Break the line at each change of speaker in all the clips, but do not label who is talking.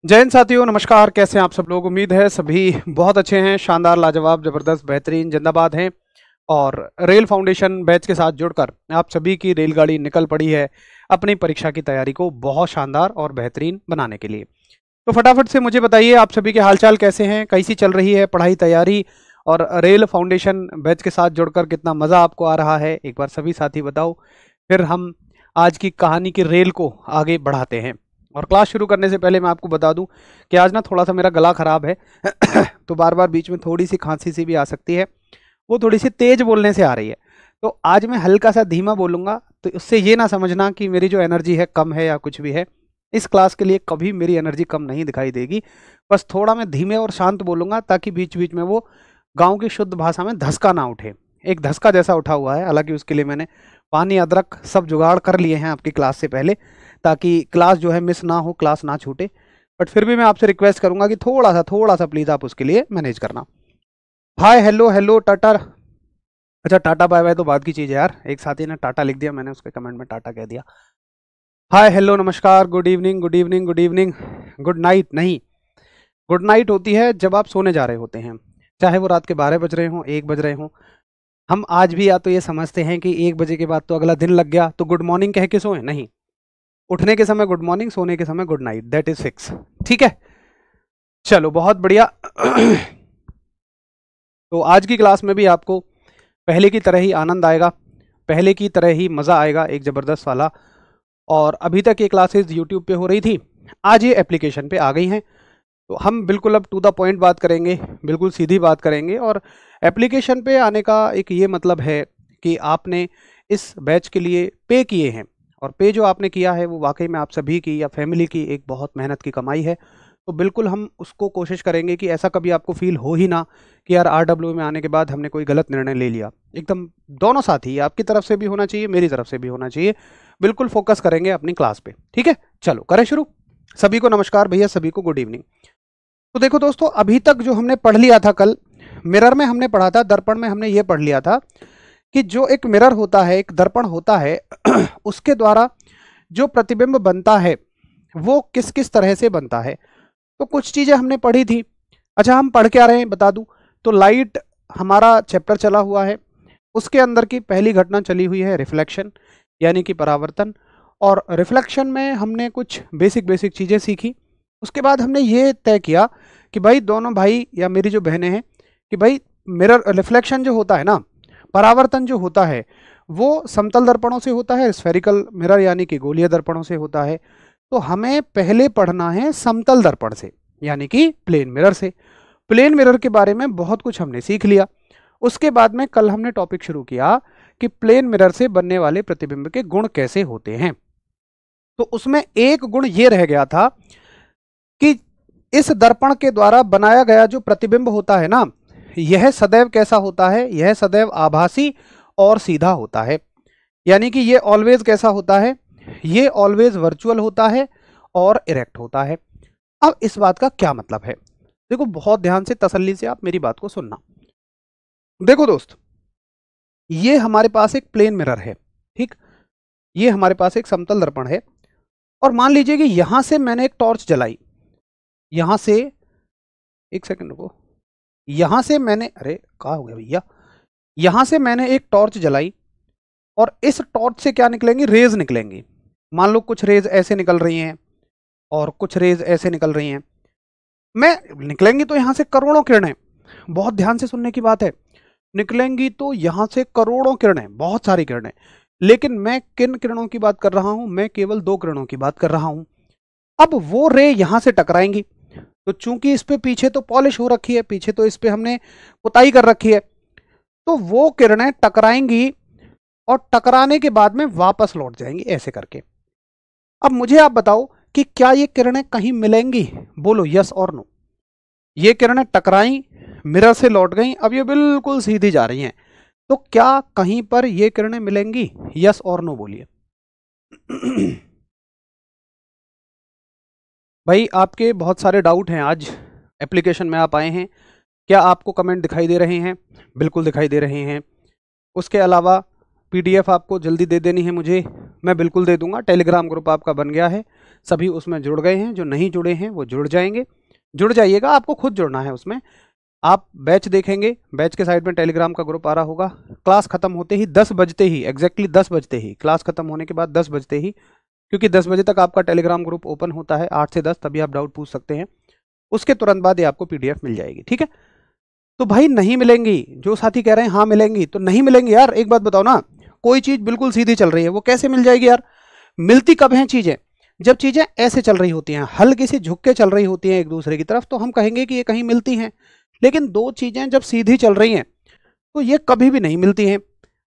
जय हिंद साथियों, नमस्कार। कैसे हैं आप सब लोग? उम्मीद है सभी बहुत अच्छे हैं, शानदार, लाजवाब, जबरदस्त, बेहतरीन, जिंदाबाद हैं। और रेल फाउंडेशन बैच के साथ जुड़कर आप सभी की रेलगाड़ी निकल पड़ी है अपनी परीक्षा की तैयारी को बहुत शानदार और बेहतरीन बनाने के लिए। तो फटाफट से मुझे बताइए, आप सभी के हालचाल कैसे हैं, कैसी चल रही है पढ़ाई तैयारी, और रेल फाउंडेशन बैच के साथ जुड़कर कितना मज़ा आपको आ रहा है। एक बार सभी साथी बताओ, फिर हम आज की कहानी की रेल को आगे बढ़ाते हैं। और क्लास शुरू करने से पहले मैं आपको बता दूं कि आज ना थोड़ा सा मेरा गला ख़राब है तो बार बार बीच में थोड़ी सी खांसी सी भी आ सकती है, वो थोड़ी सी तेज़ बोलने से आ रही है। तो आज मैं हल्का सा धीमा बोलूँगा, तो उससे ये ना समझना कि मेरी जो एनर्जी है कम है या कुछ भी है। इस क्लास के लिए कभी मेरी एनर्जी कम नहीं दिखाई देगी, बस थोड़ा मैं धीमे और शांत बोलूँगा ताकि बीच बीच में वो गाँव की शुद्ध भाषा में धसका ना उठे। एक धसका जैसा उठा हुआ है, हालांकि उसके लिए मैंने पानी अदरक सब जुगाड़ कर लिए हैं आपकी क्लास से पहले, ताकि क्लास जो है मिस ना हो, क्लास ना छूटे। बट फिर भी मैं आपसे रिक्वेस्ट करूंगा कि थोड़ा सा प्लीज़ आप उसके लिए मैनेज करना। हाय, हेलो हेलो, टाटा। अच्छा, टाटा बाय बाय तो बाद की चीज़ है यार, एक साथी ने टाटा लिख दिया, मैंने उसके कमेंट में टाटा कह दिया। हाय, हेलो, नमस्कार, good evening, good evening, good evening. Good night नहीं, गुड नाइट होती है जब आप सोने जा रहे होते हैं, चाहे वो रात के 12 बज रहे हों, 1 बज रहे हों। हम आज भी या तो ये समझते हैं कि 1 बजे के बाद तो अगला दिन लग गया, तो गुड मॉर्निंग कह के सोएं। नहीं, उठने के समय गुड मॉर्निंग, सोने के समय good night, that is fix. ठीक है, चलो बहुत बढ़िया। तो आज की क्लास में भी आपको पहले की तरह ही आनंद आएगा, पहले की तरह ही मज़ा आएगा, एक ज़बरदस्त वाला। और अभी तक ये क्लासेस यूट्यूब पे हो रही थी, आज ये एप्लीकेशन पे आ गई हैं। तो हम बिल्कुल अब टू द पॉइंट बात करेंगे, बिल्कुल सीधी बात करेंगे। और एप्लीकेशन पे आने का एक ये मतलब है कि आपने इस बैच के लिए पे किए हैं, और पे जो आपने किया है वो वाकई में आप सभी की या फैमिली की एक बहुत मेहनत की कमाई है। तो बिल्कुल हम उसको कोशिश करेंगे कि ऐसा कभी आपको फील हो ही ना कि यार RW में आने के बाद हमने कोई गलत निर्णय ले लिया। एकदम दोनों साथी, आपकी तरफ से भी होना चाहिए, मेरी तरफ से भी होना चाहिए। बिल्कुल फोकस करेंगे अपनी क्लास पे। ठीक है, चलो करें शुरू। सभी को नमस्कार भैया, सभी को गुड इवनिंग। तो देखो दोस्तों, अभी तक जो हमने पढ़ लिया था, कल मिरर में हमने पढ़ा था, दर्पण में हमने ये पढ़ लिया था कि जो एक मिरर होता है, एक दर्पण होता है उसके द्वारा जो प्रतिबिंब बनता है वो किस किस तरह से बनता है। तो कुछ चीज़ें हमने पढ़ी थी। अच्छा, हम पढ़ क्या रहे हैं बता दूं तो लाइट हमारा चैप्टर चला हुआ है, उसके अंदर की पहली घटना चली हुई है रिफ्लेक्शन, यानी कि परावर्तन। और रिफ्लेक्शन में हमने कुछ बेसिक बेसिक चीज़ें सीखी। उसके बाद हमने ये तय किया कि भाई दोनों भाई या मेरी जो बहनें हैं कि भाई मिरर रिफ्लेक्शन जो होता है ना, परावर्तन जो होता है वो समतल दर्पणों से होता है, स्फेरिकल मिरर यानी कि गोलीय दर्पणों से होता है। तो हमें पहले पढ़ना है समतल दर्पण से, यानी कि प्लेन मिरर से। प्लेन मिरर के बारे में बहुत कुछ हमने सीख लिया। उसके बाद में कल हमने टॉपिक शुरू किया कि प्लेन मिरर से बनने वाले प्रतिबिंब के गुण कैसे होते हैं। तो उसमें एक गुण ये रह गया था कि इस दर्पण के द्वारा बनाया गया जो प्रतिबिंब होता है ना, यह सदैव कैसा होता है, यह सदैव आभासी और सीधा होता है। यानी कि ये ऑलवेज कैसा होता है, ये ऑलवेज वर्चुअल होता है और इरेक्ट होता है। अब इस बात का क्या मतलब है, देखो बहुत ध्यान से तसल्ली से आप मेरी बात को सुनना। देखो दोस्त, ये हमारे पास एक प्लेन मिरर है, ठीक, ये हमारे पास एक समतल दर्पण है। और मान लीजिए कि यहां से मैंने एक टॉर्च जलाई, यहां से, एक सेकंड रुको, यहां से मैंने, अरे कहाँ हो गया भैया, यहां से मैंने एक टॉर्च जलाई और इस टॉर्च से क्या निकलेंगी, रेज निकलेंगी। मान लो कुछ रेज ऐसे निकल रही हैं और कुछ रेज ऐसे निकल रही हैं। मैं निकलेंगी तो यहां से करोड़ों किरणें, बहुत ध्यान से सुनने की बात है, निकलेंगी तो यहां से करोड़ों किरणें, बहुत सारी किरणें। लेकिन मैं किन किरणों की बात कर रहा हूं, मैं केवल 2 किरणों की बात कर रहा हूं। अब वो रे यहां से टकराएंगी, तो चूंकि इस पे पीछे तो पॉलिश हो रखी है, पीछे तो इस पे हमने पुताई कर रखी है, तो वो किरणें टकराएंगी और टकराने के बाद में वापस लौट जाएंगी ऐसे करके। अब मुझे आप बताओ कि क्या ये किरणें कहीं मिलेंगी, बोलो यस और नो। ये किरणें टकराई, मिरर से लौट गई, अब ये बिल्कुल सीधी जा रही हैं, तो क्या कहीं पर ये किरणें मिलेंगी, यस और नो बोलिए। भाई आपके बहुत सारे डाउट हैं, आज एप्लीकेशन में आप आए हैं, क्या आपको कमेंट दिखाई दे रहे हैं? बिल्कुल दिखाई दे रहे हैं। उसके अलावा PDF आपको जल्दी दे देनी है मुझे, मैं बिल्कुल दे दूंगा। टेलीग्राम ग्रुप आपका बन गया है, सभी उसमें जुड़ गए हैं, जो नहीं जुड़े हैं वो जुड़ जाएंगे। जुड़ जाइएगा, आपको खुद जुड़ना है उसमें। आप बैच देखेंगे, बैच के साइड में टेलीग्राम का ग्रुप आ रहा होगा। क्लास खत्म होते ही 10 बजते ही, एग्जैक्टली 10 बजते ही, क्लास खत्म होने के बाद 10 बजते ही, क्योंकि 10 बजे तक आपका टेलीग्राम ग्रुप ओपन होता है, 8 से 10 तभी आप डाउट पूछ सकते हैं। उसके तुरंत बाद ये आपको पीडीएफ मिल जाएगी, ठीक है। तो भाई नहीं मिलेंगी, जो साथी कह रहे हैं हाँ मिलेंगी, तो नहीं मिलेंगी यार। एक बात बताओ ना, कोई चीज बिल्कुल सीधी चल रही है वो कैसे मिल जाएगी यार? मिलती कब हैं चीजें? जब चीजें ऐसे चल रही होती हैं, हल्की सी झुक के चल रही होती हैं एक दूसरे की तरफ, तो हम कहेंगे कि ये कहीं मिलती हैं। लेकिन दो चीजें जब सीधी चल रही हैं तो ये कभी भी नहीं मिलती हैं।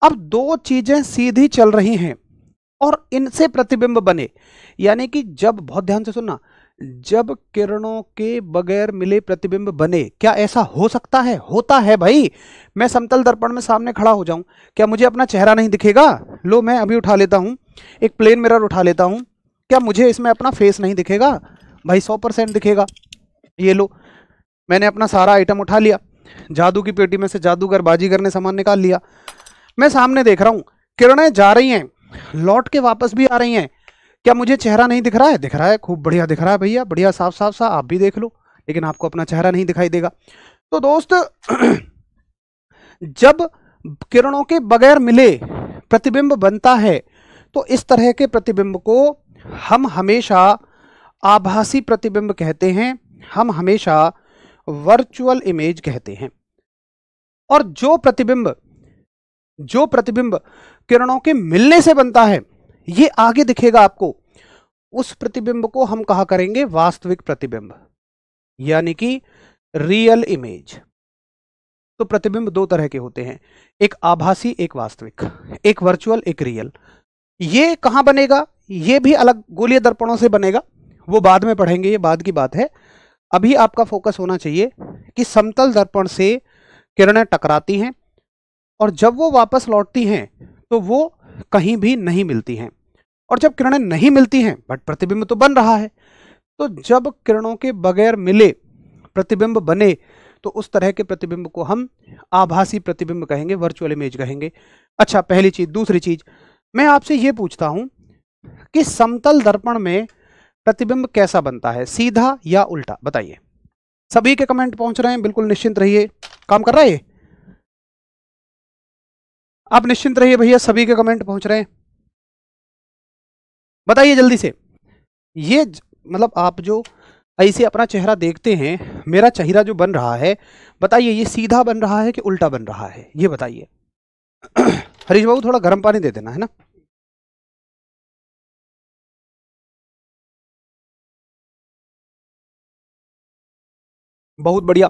अब दो चीजें सीधी चल रही हैं और इनसे प्रतिबिंब बने, यानी कि जब, बहुत ध्यान से सुनना, जब किरणों के बगैर मिले प्रतिबिंब बने, क्या ऐसा हो सकता है? होता है भाई। मैं समतल दर्पण में सामने खड़ा हो जाऊं, क्या मुझे अपना चेहरा नहीं दिखेगा? लो मैं अभी उठा लेता हूं, एक प्लेन मिरर उठा लेता हूं, क्या मुझे इसमें अपना फेस नहीं दिखेगा? भाई 100% दिखेगा। ये लो, मैंने अपना सारा आइटम उठा लिया, जादू की पेटी में से जादूगर बाजीगर ने सामान निकाल लिया, मैं सामने देख रहा हूं, किरणें जा रही हैं, लौट के वापस भी आ रही हैं, क्या मुझे चेहरा नहीं दिख रहा है? दिख रहा है, खूब बढ़िया दिख रहा है भैया, बढ़िया साफ साफ सा, आप भी देख लो, लेकिन आपको अपना चेहरा नहीं दिखाई देगा। तो दोस्त जब किरणों के बगैर मिले प्रतिबिंब बनता है तो इस तरह के प्रतिबिंब को हम हमेशा आभासी प्रतिबिंब कहते हैं, हम हमेशा वर्चुअल इमेज कहते हैं। और जो प्रतिबिंब किरणों के मिलने से बनता है, ये आगे दिखेगा आपको, उस प्रतिबिंब को हम कहा करेंगे वास्तविक प्रतिबिंब, यानी कि रियल इमेज। तो प्रतिबिंब दो तरह के होते हैं, एक आभासी एक वास्तविक, एक वर्चुअल एक रियल। ये कहां बनेगा? ये भी अलग गोलीय दर्पणों से बनेगा, वो बाद में पढ़ेंगे, ये बाद की बात है। अभी आपका फोकस होना चाहिए कि समतल दर्पण से किरणें टकराती हैं और जब वो वापस लौटती हैं तो वो कहीं भी नहीं मिलती हैं। और जब किरणें नहीं मिलती हैं बट प्रतिबिंब तो बन रहा है, तो जब किरणों के बगैर मिले प्रतिबिंब बने तो उस तरह के प्रतिबिंब को हम आभासी प्रतिबिंब कहेंगे, वर्चुअल इमेज कहेंगे। अच्छा, पहली चीज। दूसरी चीज, मैं आपसे ये पूछता हूं कि समतल दर्पण में प्रतिबिंब कैसा बनता है, सीधा या उल्टा? बताइए। सभी के कमेंट पहुंच रहे हैं, बिल्कुल निश्चिंत रहिए, काम कर रहा है ये, आप निश्चिंत रहिए भैया, सभी के कमेंट पहुंच रहे हैं, बताइए जल्दी से। ये मतलब आप जो ऐसे अपना चेहरा देखते हैं, मेरा चेहरा जो बन रहा है, बताइए ये सीधा बन रहा है कि उल्टा बन रहा है, ये बताइए। हरीश बाबू थोड़ा गर्म पानी दे देना, है ना। बहुत बढ़िया।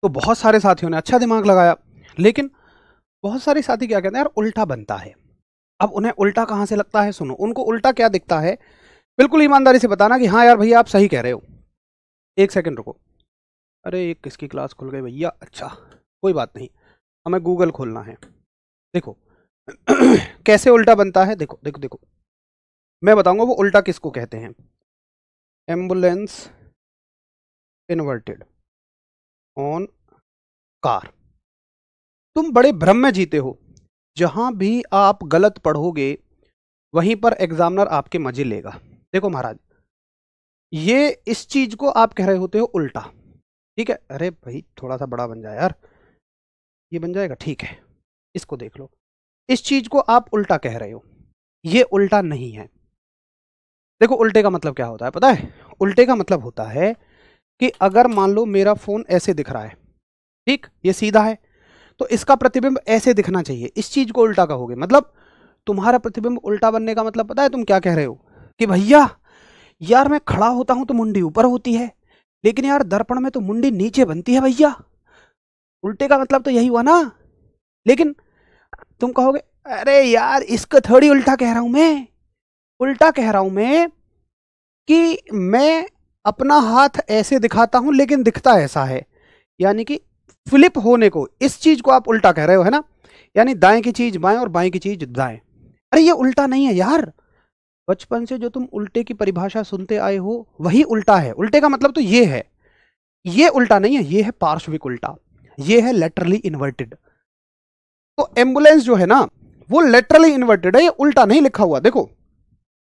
तो बहुत सारे साथियों ने अच्छा दिमाग लगाया, लेकिन बहुत सारे साथी क्या कहते हैं, यार उल्टा बनता है। अब उन्हें उल्टा कहां से लगता है? सुनो, उनको उल्टा क्या दिखता है, बिल्कुल ईमानदारी से बताना कि हाँ यार भैया आप सही कह रहे हो। एक सेकंड रुको, अरे एक किसकी क्लास खुल गई भैया? अच्छा कोई बात नहीं, हमें गूगल खोलना है। देखो कैसे उल्टा बनता है, देखो देखो देखो, मैं बताऊंगा वो उल्टा किसको कहते हैं। Ambulance inverted on car. तुम बड़े भ्रम में जीते हो, जहां भी आप गलत पढ़ोगे वहीं पर एग्जामिनर आपके मजे लेगा। देखो महाराज, ये इस चीज को आप कह रहे होते हो उल्टा, ठीक है। अरे भाई थोड़ा सा बड़ा बन जाए यार, ये बन जाएगा, ठीक है। इसको देख लो, इस चीज को आप उल्टा कह रहे हो, ये उल्टा नहीं है। देखो उल्टे का मतलब क्या होता है पता है? उल्टे का मतलब होता है कि अगर मान लो मेरा फोन ऐसे दिख रहा है, ठीक, ये सीधा है, तो इसका प्रतिबिंब ऐसे दिखना चाहिए, इस चीज को उल्टा कहोगे। मतलब तुम्हारा प्रतिबिंब उल्टा बनने का मतलब पता है तुम क्या कह रहे हो? कि भैया यार मैं खड़ा होता हूं तो मुंडी ऊपर होती है, लेकिन यार दर्पण में तो मुंडी नीचे बनती है भैया। उल्टे का मतलब तो यही हुआ ना। लेकिन तुम कहोगे अरे यार इसको थोड़ी उल्टा कह रहा हूं मैं, उल्टा कह रहा हूं मैं कि मैं अपना हाथ ऐसे दिखाता हूं लेकिन दिखता ऐसा है, यानी कि फ्लिप होने को, इस चीज को आप उल्टा कह रहे हो, है ना। यानी दाएं की चीज बाएं और बाएं की चीज दाएं। अरे ये उल्टा नहीं है यार, बचपन से जो तुम उल्टे की परिभाषा सुनते आए हो वही उल्टा है। उल्टे का मतलब तो ये है, ये उल्टा नहीं है, ये है पार्श्विक उल्टा, ये है लेटरली इन्वर्टेड। तो एम्बुलेंस जो है ना वो लेटरली इन्वर्टेड है, ये उल्टा नहीं लिखा हुआ। देखो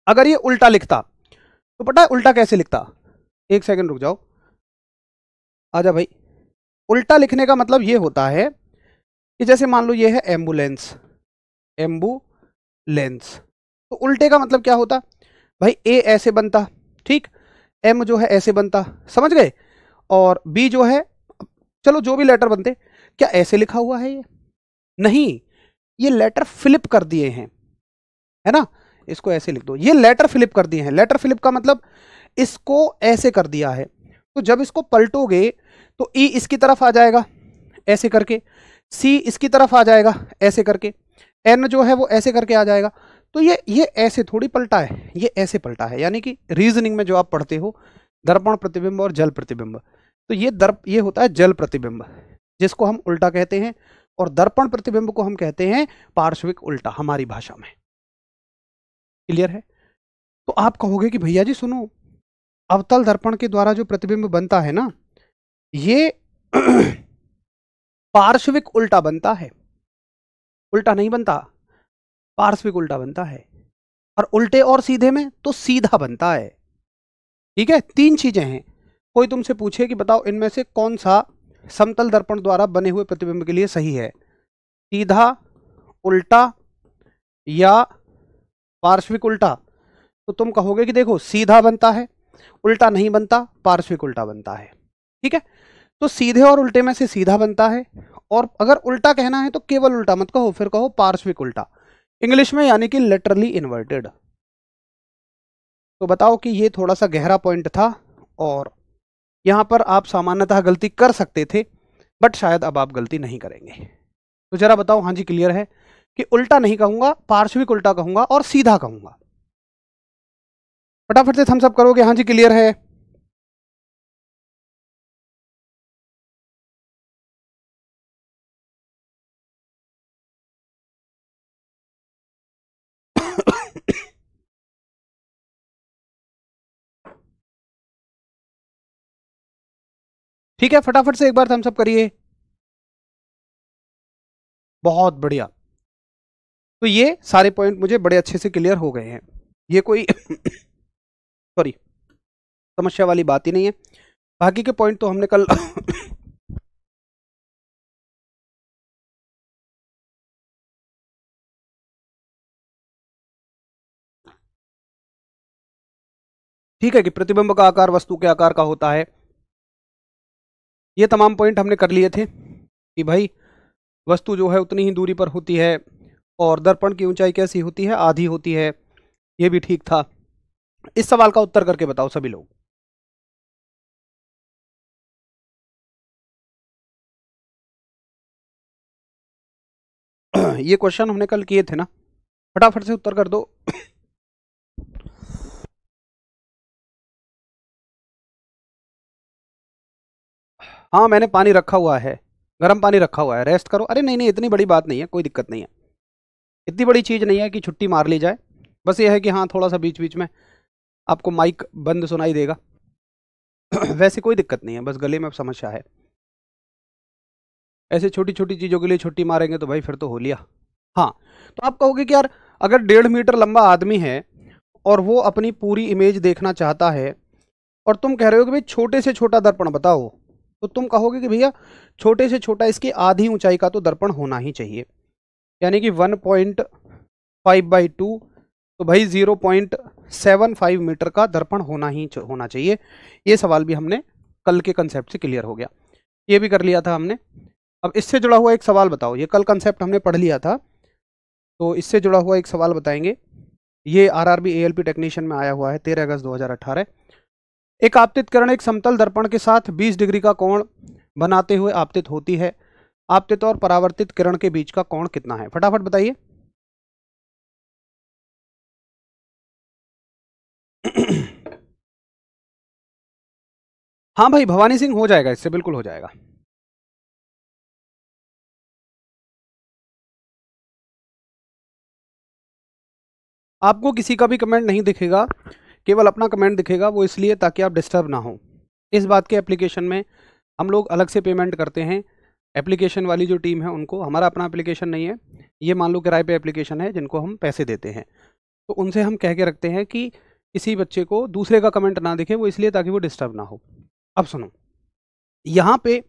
अगर ये उल्टा लिखता तो पता है उल्टा कैसे लिखता? एक सेकंड रुक जाओ, आजा भाई। उल्टा लिखने का मतलब ये होता है कि जैसे मान लो ये है एम्बुलेंस, एम्बुलेंस, तो उल्टे का मतलब क्या होता भाई? ए ऐसे बनता, ठीक, एम जो है ऐसे बनता, समझ गए, और बी जो है, चलो जो भी लेटर बनते, क्या ऐसे लिखा हुआ है? ये नहीं, ये लेटर फ्लिप कर दिए हैं, है ना, इसको ऐसे लिख दो, ये लेटर फ्लिप कर दिए हैं। लेटर फ्लिप का मतलब इसको ऐसे कर दिया है, तो जब इसको पलटोगे तो ई इसकी तरफ आ जाएगा ऐसे करके, सी इसकी तरफ आ जाएगा ऐसे करके, एन जो है वो ऐसे करके आ जाएगा। तो ये ऐसे थोड़ी पलटा है, ये ऐसे पलटा है। यानी कि रीजनिंग में जो आप पढ़ते हो दर्पण प्रतिबिंब और जल प्रतिबिंब, तो ये होता है जल प्रतिबिंब, जिसको हम उल्टा कहते हैं, और दर्पण प्रतिबिंब को हम कहते हैं पार्श्विक उल्टा हमारी भाषा में। क्लियर है? तो आप कहोगे कि भैया जी सुनो, अवतल दर्पण के द्वारा जो प्रतिबिंब बनता है ना, ये पार्श्विक उल्टा बनता है, उल्टा नहीं बनता, पार्श्विक उल्टा बनता है। और उल्टे और सीधे में तो सीधा बनता है। ठीक है, तीन चीजें हैं। कोई तुमसे पूछे कि बताओ इनमें से कौन सा समतल दर्पण द्वारा बने हुए प्रतिबिंब के लिए सही है, सीधा, उल्टा या पार्श्विक उल्टा, तो तुम कहोगे कि देखो सीधा बनता है, उल्टा नहीं बनता, पार्श्विक उल्टा बनता है। ठीक है, तो सीधे और उल्टे में से सीधा बनता है, और अगर उल्टा कहना है तो केवल उल्टा मत कहो, फिर कहो पार्श्विक उल्टा, इंग्लिश में, यानी कि लेटरली इन्वर्टेड। तो बताओ कि ये थोड़ा सा गहरा पॉइंट था, और यहां पर आप सामान्यतः गलती कर सकते थे, बट शायद अब आप गलती नहीं करेंगे। तो जरा बताओ, हाँ जी क्लियर है कि उल्टा नहीं कहूंगा, पार्श्विक उल्टा कहूंगा और सीधा कहूंगा? फटाफट से थम्स अप करोगे, हाँ जी क्लियर है। ठीक है, फटाफट से एक बार थम्स अप करिए। बहुत बढ़िया। तो ये सारे पॉइंट मुझे बड़े अच्छे से क्लियर हो गए हैं, ये कोई सॉरी समस्या वाली बात ही नहीं है। बाकी के पॉइंट तो हमने कल ठीक है, कि प्रतिबिंब का आकार वस्तु के आकार का होता है, ये तमाम पॉइंट हमने कर लिए थे कि भाई वस्तु जो है उतनी ही दूरी पर होती है, और दर्पण की ऊंचाई कैसी होती है? आधी होती है, ये भी ठीक था। इस सवाल का उत्तर करके बताओ सभी लोग। ये क्वेश्चन हमने कल किए थे ना, फटाफट से उत्तर कर दो। हाँ मैंने पानी रखा हुआ है, गर्म पानी रखा हुआ है, रेस्ट करो। अरे नहीं नहीं, इतनी बड़ी बात नहीं है, कोई दिक्कत नहीं है, इतनी बड़ी चीज़ नहीं है कि छुट्टी मार ली जाए। बस ये है कि हाँ थोड़ा सा बीच बीच में आपको माइक बंद सुनाई देगा। वैसे कोई दिक्कत नहीं है, बस गले में समस्या है। ऐसे छोटी छोटी चीज़ों के लिए छुट्टी मारेंगे तो भाई फिर तो हो लिया। हाँ, तो आप कहोगे कि यार अगर 1.5 मीटर लंबा आदमी है और वो अपनी पूरी इमेज देखना चाहता है, और तुम कह रहे हो कि भाई छोटे से छोटा दर्पण बताओ, तो तुम कहोगे कि भैया छोटे से छोटा इसकी आधी ऊंचाई का तो दर्पण होना ही चाहिए, यानी कि 1.5/2, तो भाई 0.75 मीटर का दर्पण होना चाहिए। ये सवाल भी हमने कल के कंसेप्ट से क्लियर हो गया, ये भी कर लिया था हमने। अब इससे जुड़ा हुआ एक सवाल बताओ, ये कल कंसेप्ट हमने पढ़ लिया था, तो इससे जुड़ा हुआ एक सवाल बताएंगे। ये आरआरबी एएलपी टेक्नीशियन में आया हुआ है 13 अगस्त 2018। एक आपतित किरण एक समतल दर्पण के साथ 20 डिग्री का कोण बनाते हुए आपतित होती है, आपतित और परावर्तित किरण के बीच का कोण कितना है? फटाफट बताइए। हाँ भाई भवानी सिंह, हो जाएगा, इससे बिल्कुल हो जाएगा। आपको किसी का भी कमेंट नहीं दिखेगा, केवल अपना कमेंट दिखेगा, वो इसलिए ताकि आप डिस्टर्ब ना हो। इस बात के एप्लीकेशन में हम लोग अलग से पेमेंट करते हैं, एप्लीकेशन वाली जो टीम है उनको। हमारा अपना एप्लीकेशन नहीं है, ये मान लो किराए पे एप्लीकेशन है जिनको हम पैसे देते हैं। तो उनसे हम कह के रखते हैं कि किसी बच्चे को दूसरे का कमेंट ना दिखे, वो इसलिए ताकि वो डिस्टर्ब ना हो। अब सुनो, यहाँ पे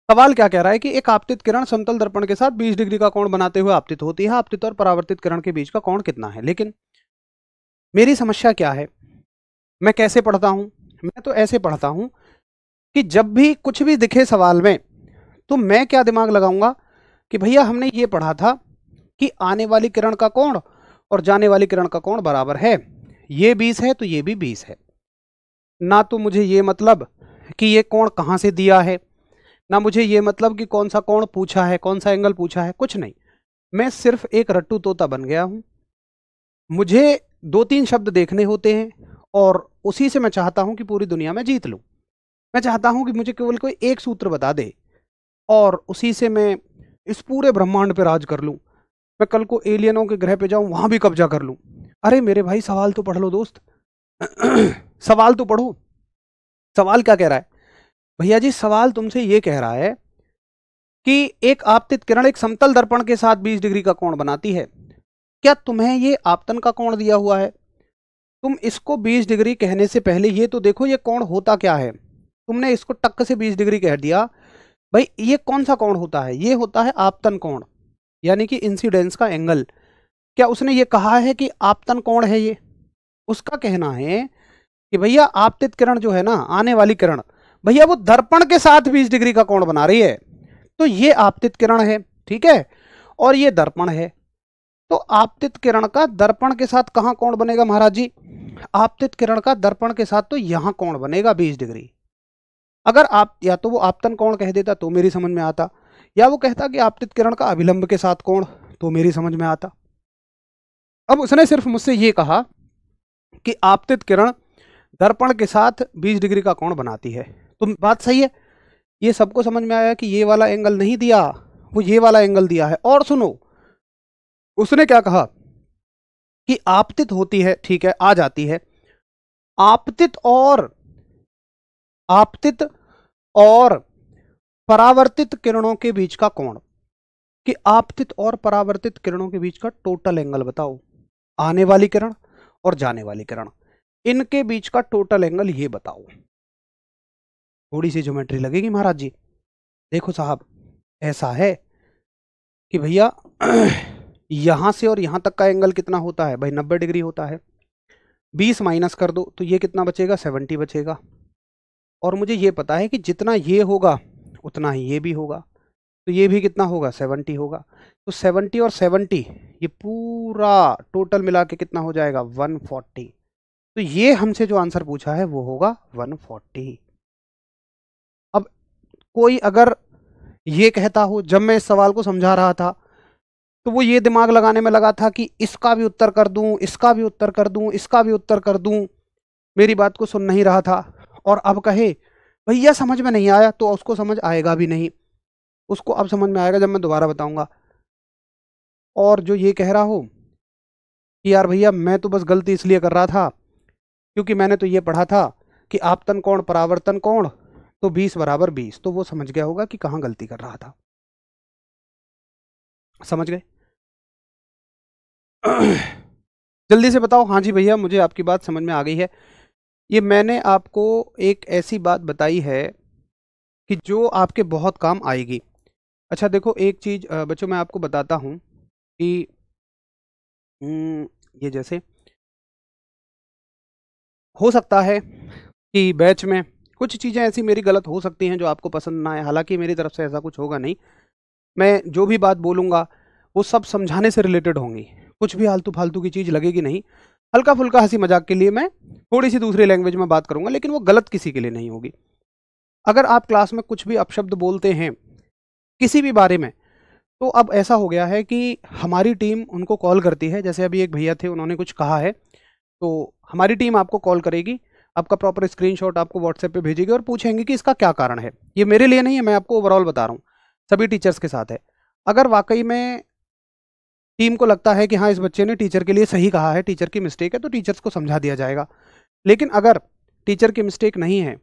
सवाल क्या कह रहा है कि एक आपतित किरण समतल दर्पण के साथ 20 डिग्री का कोण बनाते हुए आपतित होती है, आपतित और परावर्तित किरण के बीच का कोण कितना है। लेकिन मेरी समस्या क्या है, मैं कैसे पढ़ता हूं, मैं तो ऐसे पढ़ता हूं कि जब भी कुछ भी दिखे सवाल में तो मैं क्या दिमाग लगाऊंगा कि भैया हमने ये पढ़ा था कि आने वाली किरण का कोण और जाने वाली किरण का कोण बराबर है, ये 20 है तो ये भी 20 है। ना तो मुझे ये मतलब कि ये कोण कहां से दिया है, ना मुझे ये मतलब कि कौन सा कोण पूछा है, कौन सा एंगल पूछा है, कुछ नहीं। मैं सिर्फ एक रट्टू तोता बन गया हूं। मुझे 2-3 शब्द देखने होते हैं और उसी से मैं चाहता हूं कि पूरी दुनिया में जीत लूं। मैं चाहता हूं कि मुझे केवल कोई एक सूत्र बता दे और उसी से मैं इस पूरे ब्रह्मांड पे राज कर लूं। मैं कल को एलियनों के ग्रह पे जाऊं, वहां भी कब्जा कर लूं। अरे मेरे भाई, सवाल तो पढ़ लो दोस्त। सवाल तो पढ़ो। सवाल क्या कह रहा है भैया जी? सवाल तुमसे ये कह रहा है कि एक आपतित किरण एक समतल दर्पण के साथ 20 डिग्री का कोण बनाती है। क्या तुम्हें ये आपतन का कोण दिया हुआ है? तुम इसको 20 डिग्री कहने से पहले ये तो देखो ये कोण होता क्या है। तुमने इसको टक से 20 डिग्री कह दिया। भाई ये कौन सा कोण होता है? ये होता है आपतन कोण, यानी कि इंसिडेंस का एंगल। क्या उसने ये कहा है कि आपतन कोण है ये? उसका कहना है कि भैया आपतित किरण जो है ना, आने वाली किरण, भैया वो दर्पण के साथ 20 डिग्री का कोण बना रही है, तो ये आपतित किरण है, ठीक है, और ये दर्पण है। तो आपतित किरण का दर्पण के साथ कहां कोण बनेगा महाराज जी? आपतित किरण का दर्पण के साथ तो यहां कोण बनेगा 20 डिग्री। अगर आप या तो वो आपतन कोण कह देता तो मेरी समझ में आता, या वो कहता कि आपतित किरण का अभिलंब के साथ कोण, तो मेरी समझ में आता। अब उसने सिर्फ मुझसे ये कहा कि आपतित किरण दर्पण के साथ 20 डिग्री का कोण बनाती है। तो बात सही है, ये सबको समझ में आया कि ये वाला एंगल नहीं दिया, वो ये वाला एंगल दिया है। और सुनो, उसने क्या कहा कि आपतित होती है, ठीक है, आ जाती है। आपतित और परावर्तित किरणों के बीच का कोण, कि आपतित और परावर्तित किरणों के बीच का टोटल एंगल बताओ। आने वाली किरण और जाने वाली किरण, इनके बीच का टोटल एंगल ये बताओ। थोड़ी सी ज्योमेट्री लगेगी महाराज जी। देखो साहब, ऐसा है कि भैया यहां से और यहां तक का एंगल कितना होता है भाई? 90 डिग्री होता है। 20 माइनस कर दो तो ये कितना बचेगा? 70 बचेगा। और मुझे ये पता है कि जितना ये होगा उतना ही ये भी होगा, तो ये भी कितना होगा? 70 होगा। तो 70 और 70 ये पूरा टोटल मिला के कितना हो जाएगा? 140। तो ये हमसे जो आंसर पूछा है वो होगा 140। अब कोई अगर ये कहता हो, जब मैं इस सवाल को समझा रहा था तो वो ये दिमाग लगाने में लगा था कि इसका भी उत्तर कर दूं, इसका भी उत्तर कर दूं, इसका भी उत्तर कर दूं, मेरी बात को सुन नहीं रहा था। और अब कहे भैया समझ में नहीं आया, तो उसको समझ आएगा भी नहीं। उसको अब समझ में आएगा जब मैं दोबारा बताऊंगा। और जो ये कह रहा हो कि यार भैया मैं तो बस गलती इसलिए कर रहा था क्योंकि मैंने तो ये पढ़ा था कि आपतन कोण परावर्तन कोण तो 20 बराबर 20, तो वो समझ गया होगा कि कहाँ गलती कर रहा था। समझ गए? जल्दी से बताओ। हाँ जी भैया, मुझे आपकी बात समझ में आ गई है। ये मैंने आपको एक ऐसी बात बताई है कि जो आपके बहुत काम आएगी। अच्छा देखो, एक चीज़ बच्चों मैं आपको बताता हूँ कि ये जैसे हो सकता है कि बैच में कुछ चीज़ें ऐसी मेरी गलत हो सकती हैं जो आपको पसंद ना आए। हालांकि मेरी तरफ से ऐसा कुछ होगा नहीं। मैं जो भी बात बोलूँगा वो सब समझाने से रिलेटेड होंगी, कुछ भी आलतू फालतू की चीज़ लगेगी नहीं। हल्का फुल्का हंसी मजाक के लिए मैं थोड़ी सी दूसरी लैंग्वेज में बात करूँगा, लेकिन वो गलत किसी के लिए नहीं होगी। अगर आप क्लास में कुछ भी अपशब्द बोलते हैं किसी भी बारे में, तो अब ऐसा हो गया है कि हमारी टीम उनको कॉल करती है। जैसे अभी एक भैया थे, उन्होंने कुछ कहा है, तो हमारी टीम आपको कॉल करेगी, आपका प्रॉपर स्क्रीनशॉट आपको व्हाट्सएप पे भेजेगी और पूछेंगे कि इसका क्या कारण है। ये मेरे लिए नहीं है, मैं आपको ओवरऑल बता रहा हूँ, सभी टीचर्स के साथ है। अगर वाकई में टीम को लगता है कि हाँ इस बच्चे ने टीचर के लिए सही कहा है, टीचर की मिस्टेक है, तो टीचर्स को समझा दिया जाएगा। लेकिन अगर टीचर की मिस्टेक नहीं है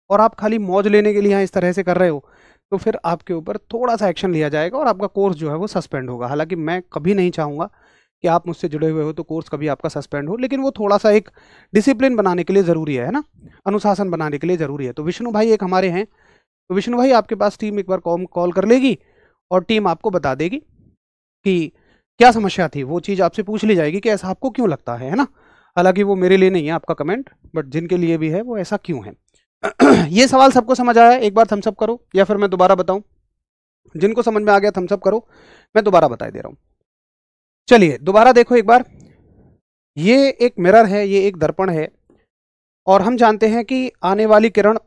और आप खाली मौज लेने के लिए यहाँ इस तरह से कर रहे हो, तो फिर आपके ऊपर थोड़ा सा एक्शन लिया जाएगा और आपका कोर्स जो है वो सस्पेंड होगा। हालांकि मैं कभी नहीं चाहूँगा कि आप मुझसे जुड़े हुए हो तो कोर्स कभी आपका सस्पेंड हो, लेकिन वो थोड़ा सा एक डिसिप्लिन बनाने के लिए ज़रूरी है ना, अनुशासन बनाने के लिए ज़रूरी है। तो विष्णु भाई एक हमारे हैं, तो विष्णु भाई आपके पास टीम एक बार कॉल कर लेगी और टीम आपको बता देगी कि क्या समस्या थी, वो चीज़ आपसे पूछ ली जाएगी कि ऐसा आपको क्यों लगता है ना। हालांकि वो मेरे लिए नहीं है आपका कमेंट, बट जिनके लिए भी है वो ऐसा क्यों है। ये सवाल सबको समझ आया? एक बार थम्स अप करो, या फिर मैं दोबारा बताऊं? जिनको समझ में आ गया थम्स अप करो, मैं दोबारा बता दे रहा हूं। चलिए दोबारा देखो एक बार। ये एक मिरर है, ये एक दर्पण है, और हम जानते हैं कि आने वाली किरण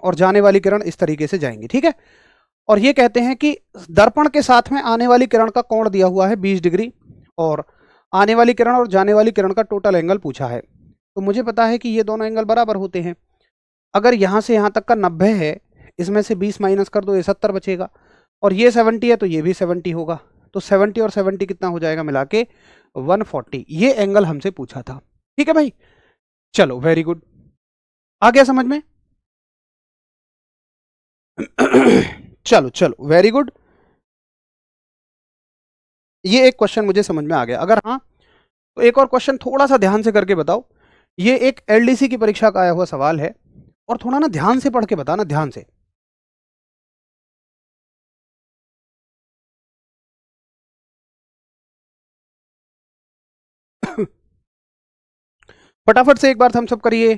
और जाने वाली किरण इस तरीके से जाएंगी, ठीक है। और ये कहते हैं कि दर्पण के साथ में आने वाली किरण का कोण दिया हुआ है 20 डिग्री, और आने वाली किरण और जाने वाली किरण का टोटल एंगल पूछा है। तो मुझे पता है कि ये दोनों एंगल बराबर होते हैं। अगर यहाँ से यहाँ तक का 90 है, इसमें से 20 माइनस कर दो, ये 70 बचेगा, और ये 70 है तो ये भी 70 होगा। तो 70 और 70 कितना हो जाएगा मिला के 140। ये एंगल हमसे पूछा था, ठीक है भाई। चलो वेरी गुड, आ गया समझ में? चलो चलो वेरी गुड, ये एक क्वेश्चन मुझे समझ में आ गया। अगर हाँ तो एक और क्वेश्चन थोड़ा सा ध्यान से करके बताओ। ये एक एलडीसी की परीक्षा का आया हुआ सवाल है, और थोड़ा ना ध्यान से पढ़ के बताना, ध्यान से। फटाफट से एक बार थम्स अप करिए।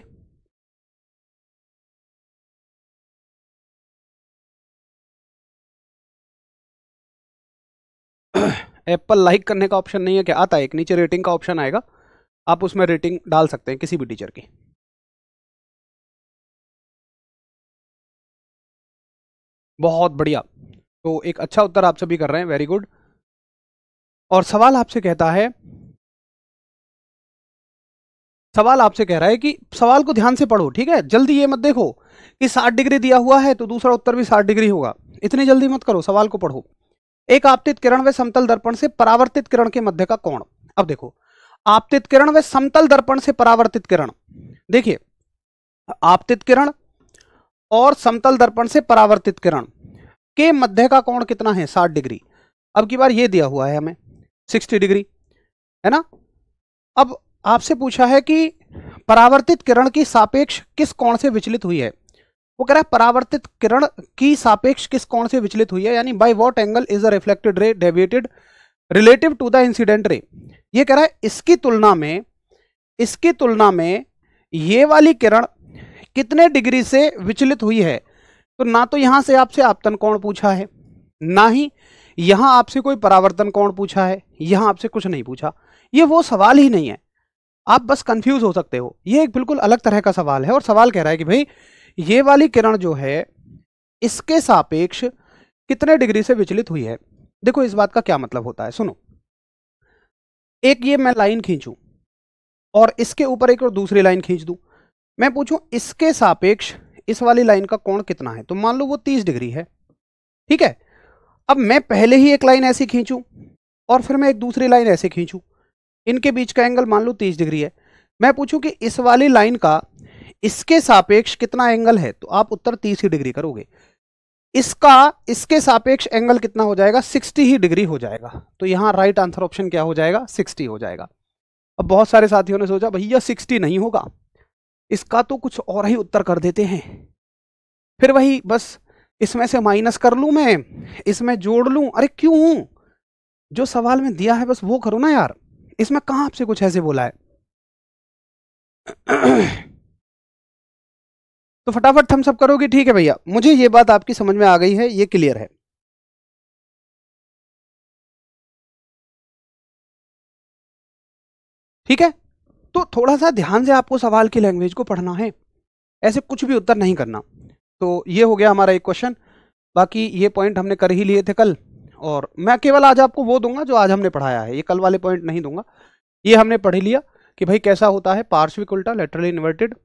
एप्पल लाइक करने का ऑप्शन नहीं है क्या? आता है, एक नीचे रेटिंग का ऑप्शन आएगा, आप उसमें रेटिंग डाल सकते हैं किसी भी टीचर की। बहुत बढ़िया, तो एक अच्छा उत्तर आप सभी कर रहे हैं, वेरी गुड। और सवाल आपसे कहता है, सवाल आपसे कह रहा है कि सवाल को ध्यान से पढ़ो, ठीक है। जल्दी ये मत देखो कि 60 डिग्री दिया हुआ है तो दूसरा उत्तर भी 60 डिग्री होगा, इतनी जल्दी मत करो, सवाल को पढ़ो। एक आपतित किरण व समतल दर्पण से परावर्तित किरण के मध्य का कोण। अब देखो, आपतित किरण व समतल दर्पण से परावर्तित किरण, देखिए आपतित किरण और समतल दर्पण से परावर्तित किरण के मध्य का कोण कितना है? 60 डिग्री। अब की बार ये दिया हुआ है हमें 60 डिग्री, है ना। अब आपसे पूछा है कि परावर्तित किरण की सापेक्ष किस कोण से विचलित हुई है। वो कह रहा है परावर्तित किरण की सापेक्ष किस कोण से विचलित हुई है, यानी by what angle is the reflected ray deviated relative to the incident ray. ये कह रहा है इसकी तुलना में ये वाली किरण कितने डिग्री से विचलित हुई है। तो ना तो यहां से आपसे आपतन कोण पूछा है, ना ही यहां आपसे कोई परावर्तन कोण पूछा है, यहां आपसे कुछ नहीं पूछा। ये वो सवाल ही नहीं है, आप बस कंफ्यूज हो सकते हो। ये एक बिल्कुल अलग तरह का सवाल है, और सवाल कह रहा है कि भाई ये वाली किरण जो है इसके सापेक्ष कितने डिग्री से विचलित हुई है। देखो इस बात का क्या मतलब होता है, सुनो। एक ये मैं लाइन खींचूं और इसके ऊपर एक और दूसरी लाइन खींच दूं, मैं पूछूं इसके सापेक्ष इस वाली लाइन का कोण कितना है, तो मान लो वो 30 डिग्री है, ठीक है। अब मैं पहले ही एक लाइन ऐसी खींचूं और फिर मैं एक दूसरी लाइन ऐसे खींचूं, इनके बीच का एंगल मान लो 30 डिग्री है। मैं पूछूं कि इस वाली लाइन का इसके सापेक्ष कितना एंगल है, तो आप उत्तर 30 ही डिग्री करोगे। इसका इसके सापेक्ष एंगल कितना हो जाएगा? 60 ही डिग्री हो जाएगा। तो यहां राइट आंसर ऑप्शन क्या हो जाएगा? 60 हो जाएगा। अब बहुत सारे साथियों ने सोचा भैया 60 नहीं होगा, इसका तो कुछ और ही उत्तर कर देते हैं। फिर वही बस इसमें से माइनस कर लूं मैं, इसमें जोड़ लूं। अरे क्यों, जो सवाल में दिया है बस वो करो ना यार, इसमें कहां आपसे कुछ ऐसे बोला है। तो फटाफट थम्स अप करोगे, ठीक है भैया। मुझे ये बात आपकी समझ में आ गई है, ये क्लियर है। ठीक है, तो थोड़ा सा ध्यान से आपको सवाल की लैंग्वेज को पढ़ना है, ऐसे कुछ भी उत्तर नहीं करना। तो ये हो गया हमारा एक क्वेश्चन। बाकी ये पॉइंट हमने कर ही लिए थे कल, और मैं केवल आज आपको वो दूंगा जो आज हमने पढ़ाया है, ये कल वाले पॉइंट नहीं दूंगा। ये हमने पढ़ ही लिया कि भाई कैसा होता है पार्श्विक उल्टा, लेटरली इन्वर्टेड।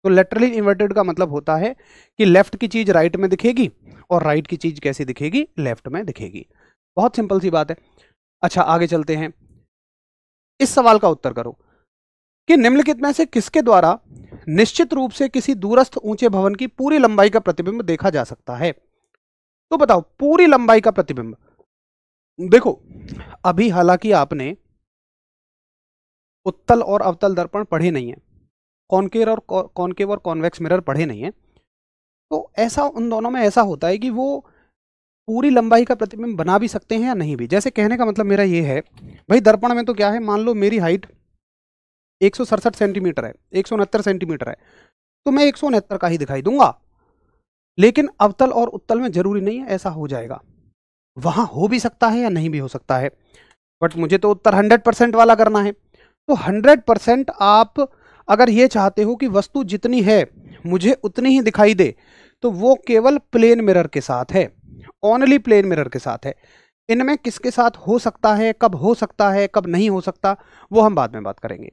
तो लेटरली इन्वर्टेड का मतलब होता है कि लेफ्ट की चीज राइट में दिखेगी और राइट की चीज कैसे दिखेगी? लेफ्ट में दिखेगी। बहुत सिंपल सी बात है। अच्छा आगे चलते हैं, इस सवाल का उत्तर करो कि निम्नलिखित में से किसके द्वारा निश्चित रूप से किसी दूरस्थ ऊंचे भवन की पूरी लंबाई का प्रतिबिंब देखा जा सकता है। तो बताओ पूरी लंबाई का प्रतिबिंब। देखो अभी हालांकि आपने उत्तल और अवतल दर्पण पढ़े नहीं है, कॉनकेव और कॉन्वेक्स मिरर पढ़े नहीं है, तो ऐसा उन दोनों में ऐसा होता है कि वो पूरी लंबाई का प्रतिबिंब बना भी सकते हैं या नहीं भी। जैसे कहने का मतलब मेरा ये है, भाई दर्पण में तो क्या है, मान लो मेरी हाइट 167 सेंटीमीटर है, 169 सेंटीमीटर है, तो मैं 169 का ही दिखाई दूंगा। लेकिन अवतल और उत्तल में जरूरी नहीं है ऐसा हो जाएगा, वहां हो भी सकता है या नहीं भी हो सकता है, बट मुझे तो उत्तर 100% वाला करना है। तो 100% आप अगर ये चाहते हो कि वस्तु जितनी है मुझे उतनी ही दिखाई दे, तो वो केवल प्लेन मिरर के साथ है, ओनली प्लेन मिरर के साथ है। इनमें किसके साथ हो सकता है, कब हो सकता है, कब नहीं हो सकता, वो हम बाद में बात करेंगे।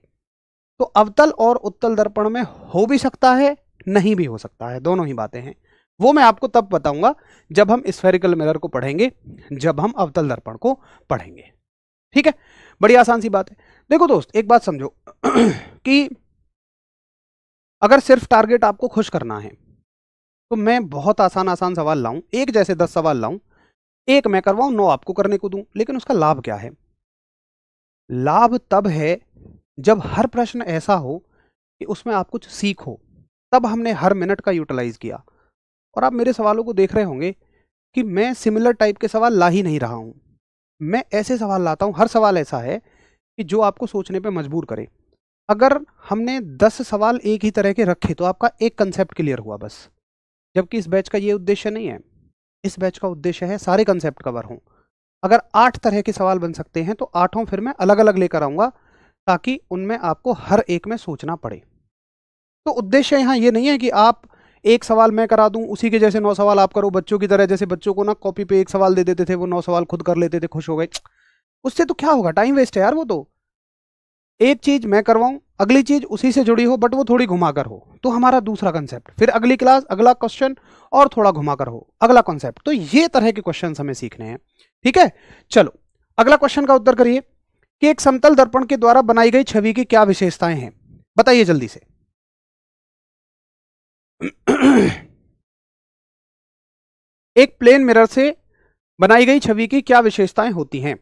तो अवतल और उत्तल दर्पण में हो भी सकता है, नहीं भी हो सकता है, दोनों ही बातें हैं। वो मैं आपको तब बताऊंगा जब हम स्फेरिकल मिरर को पढ़ेंगे, जब हम अवतल दर्पण को पढ़ेंगे। ठीक है, बड़ी आसान सी बात है। देखो दोस्त, एक बात समझो कि अगर सिर्फ टारगेट आपको खुश करना है तो मैं बहुत आसान आसान सवाल लाऊं, एक जैसे 10 सवाल लाऊं, एक मैं करवाऊं, 9 आपको करने को दूं, लेकिन उसका लाभ क्या है? लाभ तब है जब हर प्रश्न ऐसा हो कि उसमें आप कुछ सीखो। तब हमने हर मिनट का यूटिलाइज किया। और आप मेरे सवालों को देख रहे होंगे कि मैं सिमिलर टाइप के सवाल ला ही नहीं रहा हूं, मैं ऐसे सवाल लाता हूं, हर सवाल ऐसा है कि जो आपको सोचने पे मजबूर करे। अगर हमने 10 सवाल एक ही तरह के रखे तो आपका एक कंसेप्ट क्लियर हुआ बस, जबकि इस बैच का ये उद्देश्य नहीं है। इस बैच का उद्देश्य है सारे कंसेप्ट कवर हों। अगर 8 तरह के सवाल बन सकते हैं तो 8 फिर मैं अलग अलग लेकर आऊंगा, ताकि उनमें आपको हर एक में सोचना पड़े। तो उद्देश्य यहाँ ये नहीं है कि आप एक सवाल मैं करा दूं, उसी के जैसे 9 सवाल आप करो, बच्चों की तरह। जैसे बच्चों को ना कॉपी पे एक सवाल दे देते थे, वो 9 सवाल खुद कर लेते थे, खुश हो गए। उससे तो क्या होगा, टाइम वेस्ट है यार। वो तो एक चीज मैं करवाऊं, अगली चीज उसी से जुड़ी हो बट वो थोड़ी घुमाकर हो, तो हमारा दूसरा कंसेप्ट, फिर अगली क्लास अगला क्वेश्चन और थोड़ा घुमाकर हो, अगला कॉन्सेप्ट। तो ये तरह के क्वेश्चन हमें सीखने हैं। ठीक है, चलो अगला क्वेश्चन का उत्तर करिए कि एक समतल दर्पण के द्वारा बनाई गई छवि की क्या विशेषताएं हैं, बताइए जल्दी से। एक प्लेन मिरर से बनाई गई छवि की क्या विशेषताएं होती हैं?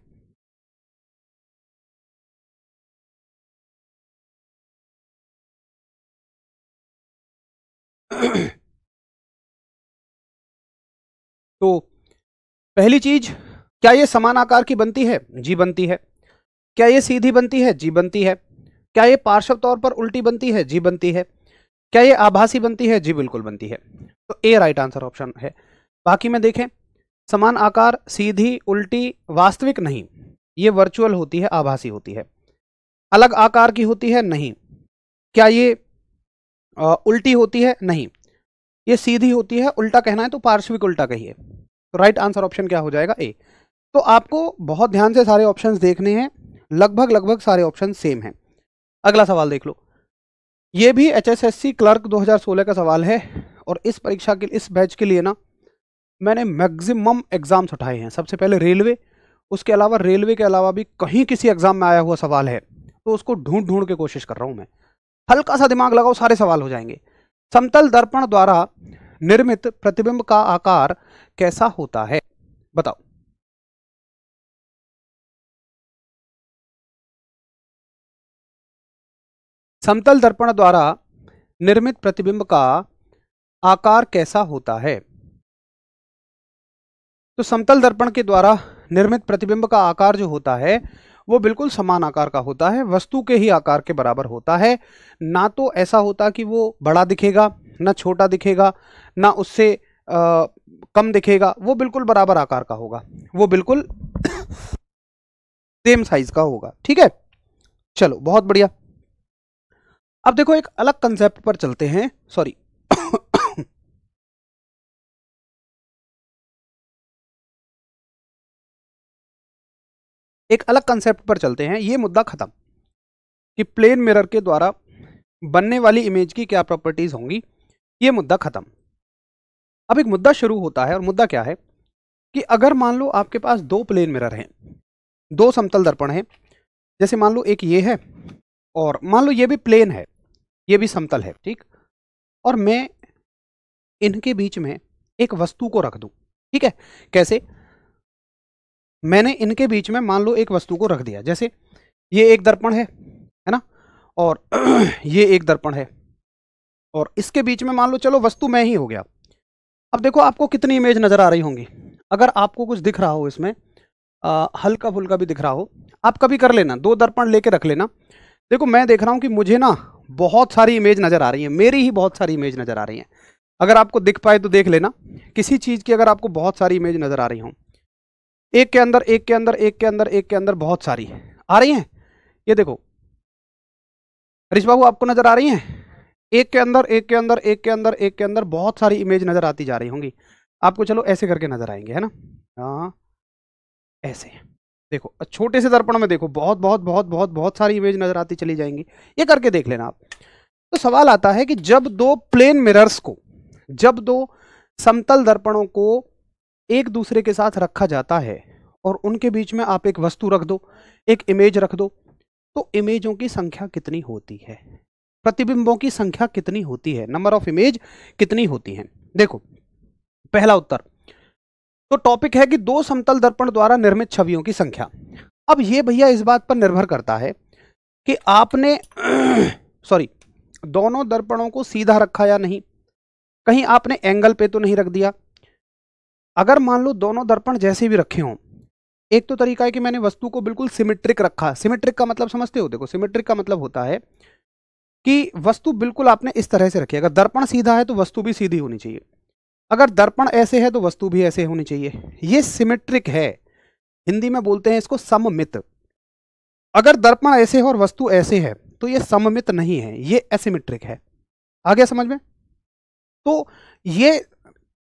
तो पहली चीज, क्या ये समान आकार की बनती है? जी बनती है। क्या ये सीधी बनती है? जी बनती है। क्या ये पार्श्व तौर पर उल्टी बनती है? जी बनती है। क्या ये आभासी बनती है? जी बिल्कुल बनती है। तो ए राइट आंसर ऑप्शन है। बाकी में देखें, समान आकार, सीधी, उल्टी, वास्तविक नहीं, ये वर्चुअल होती है, आभासी होती है। अलग आकार की होती है? नहीं। क्या ये उल्टी होती है? नहीं। ये सीधी होती है, उल्टा कहना है तो पार्श्विक उल्टा कहिए। तो राइट आंसर ऑप्शन क्या हो जाएगा? ए। तो आपको बहुत ध्यान से सारे ऑप्शंस देखने हैं, लगभग लगभग सारे ऑप्शन सेम हैं। अगला सवाल देख लो, ये भी HSSC क्लर्क 2016 का सवाल है, और इस परीक्षा के, इस बैच के लिए ना मैंने मैक्सिमम एग्जाम्स उठाए हैं। सबसे पहले रेलवे, उसके अलावा रेलवे के अलावा भी कहीं किसी एग्जाम में आया हुआ सवाल है तो उसको ढूंढ ढूंढ के कोशिश कर रहा हूं मैं। हल्का सा दिमाग लगाओ, सारे सवाल हो जाएंगे। समतल दर्पण द्वारा निर्मित प्रतिबिंब का आकार कैसा होता है, बताओ। समतल दर्पण द्वारा निर्मित प्रतिबिंब का आकार कैसा होता है? तो समतल दर्पण के द्वारा निर्मित प्रतिबिंब का आकार जो होता है वो बिल्कुल समान आकार का होता है, वस्तु के ही आकार के बराबर होता है। ना तो ऐसा होता कि वो बड़ा दिखेगा, ना छोटा दिखेगा, ना उससे कम दिखेगा, वो बिल्कुल बराबर आकार का होगा, वो बिल्कुल सेम साइज का होगा। ठीक है, चलो बहुत बढ़िया। अब देखो एक अलग कंसेप्ट पर चलते हैं, सॉरी एक अलग कंसेप्ट पर चलते हैं। ये मुद्दा खत्म कि प्लेन मिरर के द्वारा बनने वाली इमेज की क्या प्रॉपर्टीज होंगी, ये मुद्दा खत्म। अब एक मुद्दा शुरू होता है, और मुद्दा क्या है कि अगर मान लो आपके पास 2 प्लेन मिरर हैं, 2 समतल दर्पण हैं, जैसे मान लो एक ये है और मान लो ये भी प्लेन है, ये भी समतल है, ठीक, और मैं इनके बीच में एक वस्तु को रख दूं। ठीक है, कैसे? मैंने इनके बीच में मान लो एक वस्तु को रख दिया, जैसे ये एक दर्पण है ना, और ये एक दर्पण है और इसके बीच में मान लो चलो वस्तु मैं ही हो गया। अब देखो आपको कितनी इमेज नजर आ रही होंगी। अगर आपको कुछ दिख रहा हो इसमें हल्का फुल्का भी दिख रहा हो, आप कभी कर लेना, 2 दर्पण लेके रख लेना। देखो मैं देख रहा हूं कि मुझे ना बहुत सारी इमेज नजर आ रही है, मेरी ही बहुत सारी इमेज नजर आ रही है। अगर आपको दिख पाए तो देख लेना, किसी चीज की अगर आपको बहुत सारी इमेज नजर आ रही हो, एक के अंदर एक के अंदर एक के अंदर एक के अंदर बहुत सारी आ रही हैं। ये देखो हरीश बाबू, आपको नजर आ रही हैं? एक के अंदर एक के अंदर एक के अंदर एक के अंदर बहुत सारी इमेज नजर आती जा रही होंगी आपको। चलो ऐसे करके नजर आएंगे, है ना? हाँ ऐसे देखो, छोटे से दर्पण में देखो बहुत बहुत बहुत बहुत बहुत सारी इमेज नजर आती चली जाएंगी। ये करके देख लेना आप। तो सवाल आता है कि जब 2 प्लेन मिरर्स को, जब 2 समतल दर्पणों को एक दूसरे के साथ रखा जाता है और उनके बीच में आप एक वस्तु रख दो, एक इमेज रख दो, तो इमेजों की संख्या कितनी होती है? प्रतिबिंबों की संख्या कितनी होती है? नंबर ऑफ इमेज कितनी होती है? देखो पहला उत्तर तो टॉपिक है कि 2 समतल दर्पण द्वारा निर्मित छवियों की संख्या। अब ये भैया इस बात पर निर्भर करता है कि आपने सॉरी दोनों दर्पणों को सीधा रखा या नहीं, कहीं आपने एंगल पे तो नहीं रख दिया। अगर मान लो दोनों दर्पण जैसे भी रखे हों, एक तो तरीका है कि मैंने वस्तु को बिल्कुल सिमेट्रिक रखा। सिमेट्रिक का मतलब समझते हो? देखो सिमेट्रिक का मतलब होता है कि वस्तु बिल्कुल आपने इस तरह से रखी। अगर दर्पण सीधा है तो वस्तु भी सीधी होनी चाहिए, अगर दर्पण ऐसे है तो वस्तु भी ऐसे होनी चाहिए। ये सिमेट्रिक है, हिंदी में बोलते हैं इसको सममित। अगर दर्पण ऐसे है और वस्तु ऐसे है तो ये सममित नहीं है, ये एसिमेट्रिक है। आ गया समझ में? तो ये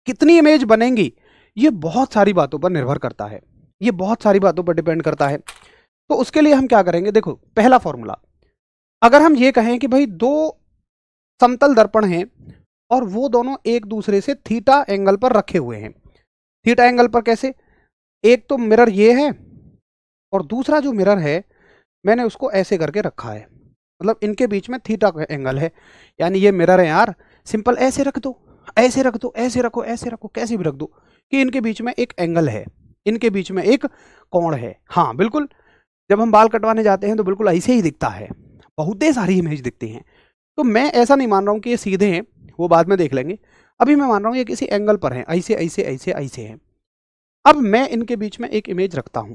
कितनी इमेज बनेंगी ये बहुत सारी बातों पर निर्भर करता है, ये बहुत सारी बातों पर डिपेंड करता है। तो उसके लिए हम क्या करेंगे, देखो पहला फॉर्मूला, अगर हम ये कहें कि भाई 2 समतल दर्पण हैं और वो दोनों एक दूसरे से थीटा एंगल पर रखे हुए हैं। थीटा एंगल पर कैसे? एक तो मिरर ये है और दूसरा जो मिरर है मैंने उसको ऐसे करके रखा है, मतलब इनके बीच में थीटा का एंगल है। यानी ये मिरर है यार, सिंपल ऐसे रख दो, ऐसे रख दो, ऐसे रखो, ऐसे रखो, कैसे भी रख दो कि इनके बीच में एक एंगल है, इनके बीच में एक कोण है। हाँ बिल्कुल, जब हम बाल कटवाने जाते हैं तो बिल्कुल ऐसे ही दिखता है, बहुत सारी इमेज दिखती हैं। तो मैं ऐसा नहीं मान रहा हूँ कि ये सीधे हैं, वो बाद में देख लेंगे। अभी मैं मान रहा हूँ ये किसी एंगल पर हैं, ऐसे ऐसे ऐसे ऐसे हैं। अब मैं इनके बीच में एक इमेज रखता हूं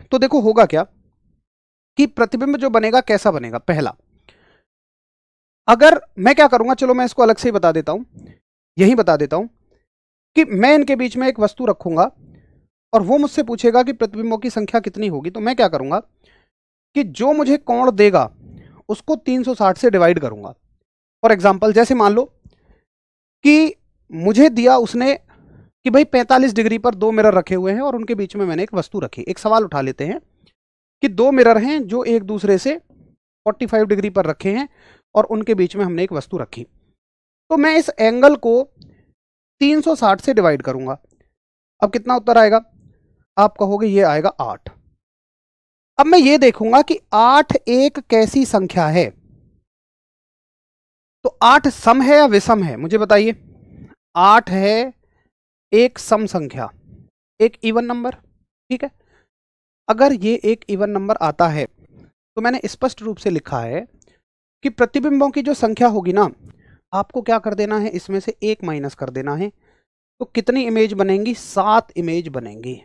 तो देखो होगा क्या कि प्रतिबिंब जो बनेगा कैसा बनेगा। पहला, अगर मैं क्या करूंगा, चलो मैं इसको अलग से ही बता देता हूं, यही बता देता हूं कि मैं इनके बीच में एक वस्तु रखूंगा और वो मुझसे पूछेगा कि प्रतिबिंबों की संख्या कितनी होगी। तो मैं क्या करूंगा कि जो मुझे कोण देगा उसको 360 से डिवाइड करूंगा। फॉर एग्जाम्पल जैसे मान लो कि मुझे दिया उसने कि भाई 45 डिग्री पर 2 मिरर रखे हुए हैं और उनके बीच में मैंने एक वस्तु रखी। एक सवाल उठा लेते हैं कि 2 मिरर हैं जो एक दूसरे से 45 डिग्री पर रखे हैं और उनके बीच में हमने एक वस्तु रखी। तो मैं इस एंगल को 360 से डिवाइड करूंगा। अब कितना उत्तर आएगा? आप कहोगे ये आएगा 8। अब मैं ये देखूंगा कि 8 एक कैसी संख्या है। तो 8 सम है या विषम है, मुझे बताइए। 8 है एक सम संख्या, एक इवन नंबर, ठीक है। अगर ये एक इवन नंबर आता है तो मैंने स्पष्ट रूप से लिखा है कि प्रतिबिंबों की जो संख्या होगी ना, आपको क्या कर देना है, इसमें से 1 माइनस कर देना है। तो कितनी इमेज बनेंगी? 7 इमेज बनेंगी।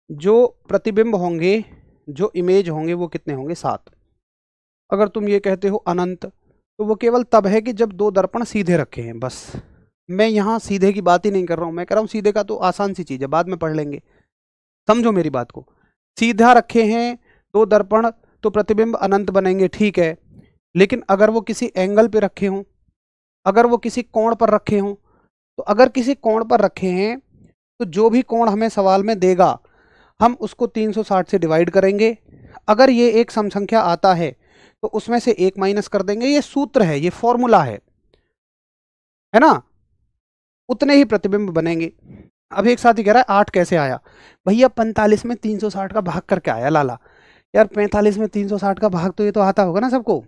जो प्रतिबिंब होंगे, जो इमेज होंगे वो कितने होंगे? 7। अगर तुम ये कहते हो अनंत, तो वो केवल तब है कि जब 2 दर्पण सीधे रखे हैं, बस। मैं यहाँ सीधे की बात ही नहीं कर रहा हूँ, मैं कह रहा हूँ सीधे का तो आसान सी चीज़ है, बाद में पढ़ लेंगे, समझो मेरी बात को। सीधा रखे हैं 2 दर्पण तो प्रतिबिंब अनंत बनेंगे, ठीक है। लेकिन अगर वो किसी एंगल पे रखे हों, अगर वो किसी कोण पर रखे हों, तो अगर किसी कोण पर रखे हैं तो जो भी कोण हमें सवाल में देगा हम उसको 360 से डिवाइड करेंगे। अगर ये एक सम संख्या आता है तो उसमें से 1 माइनस कर देंगे। ये सूत्र है, ये फॉर्मूला है ना। उतने ही प्रतिबिंब बनेंगे। अब एक साथी कह रहा है 8 कैसे आया? भैया 45 में 360 का भाग करके आया लाला। यार 45 में 360 का भाग तो ये तो आता होगा ना सबको।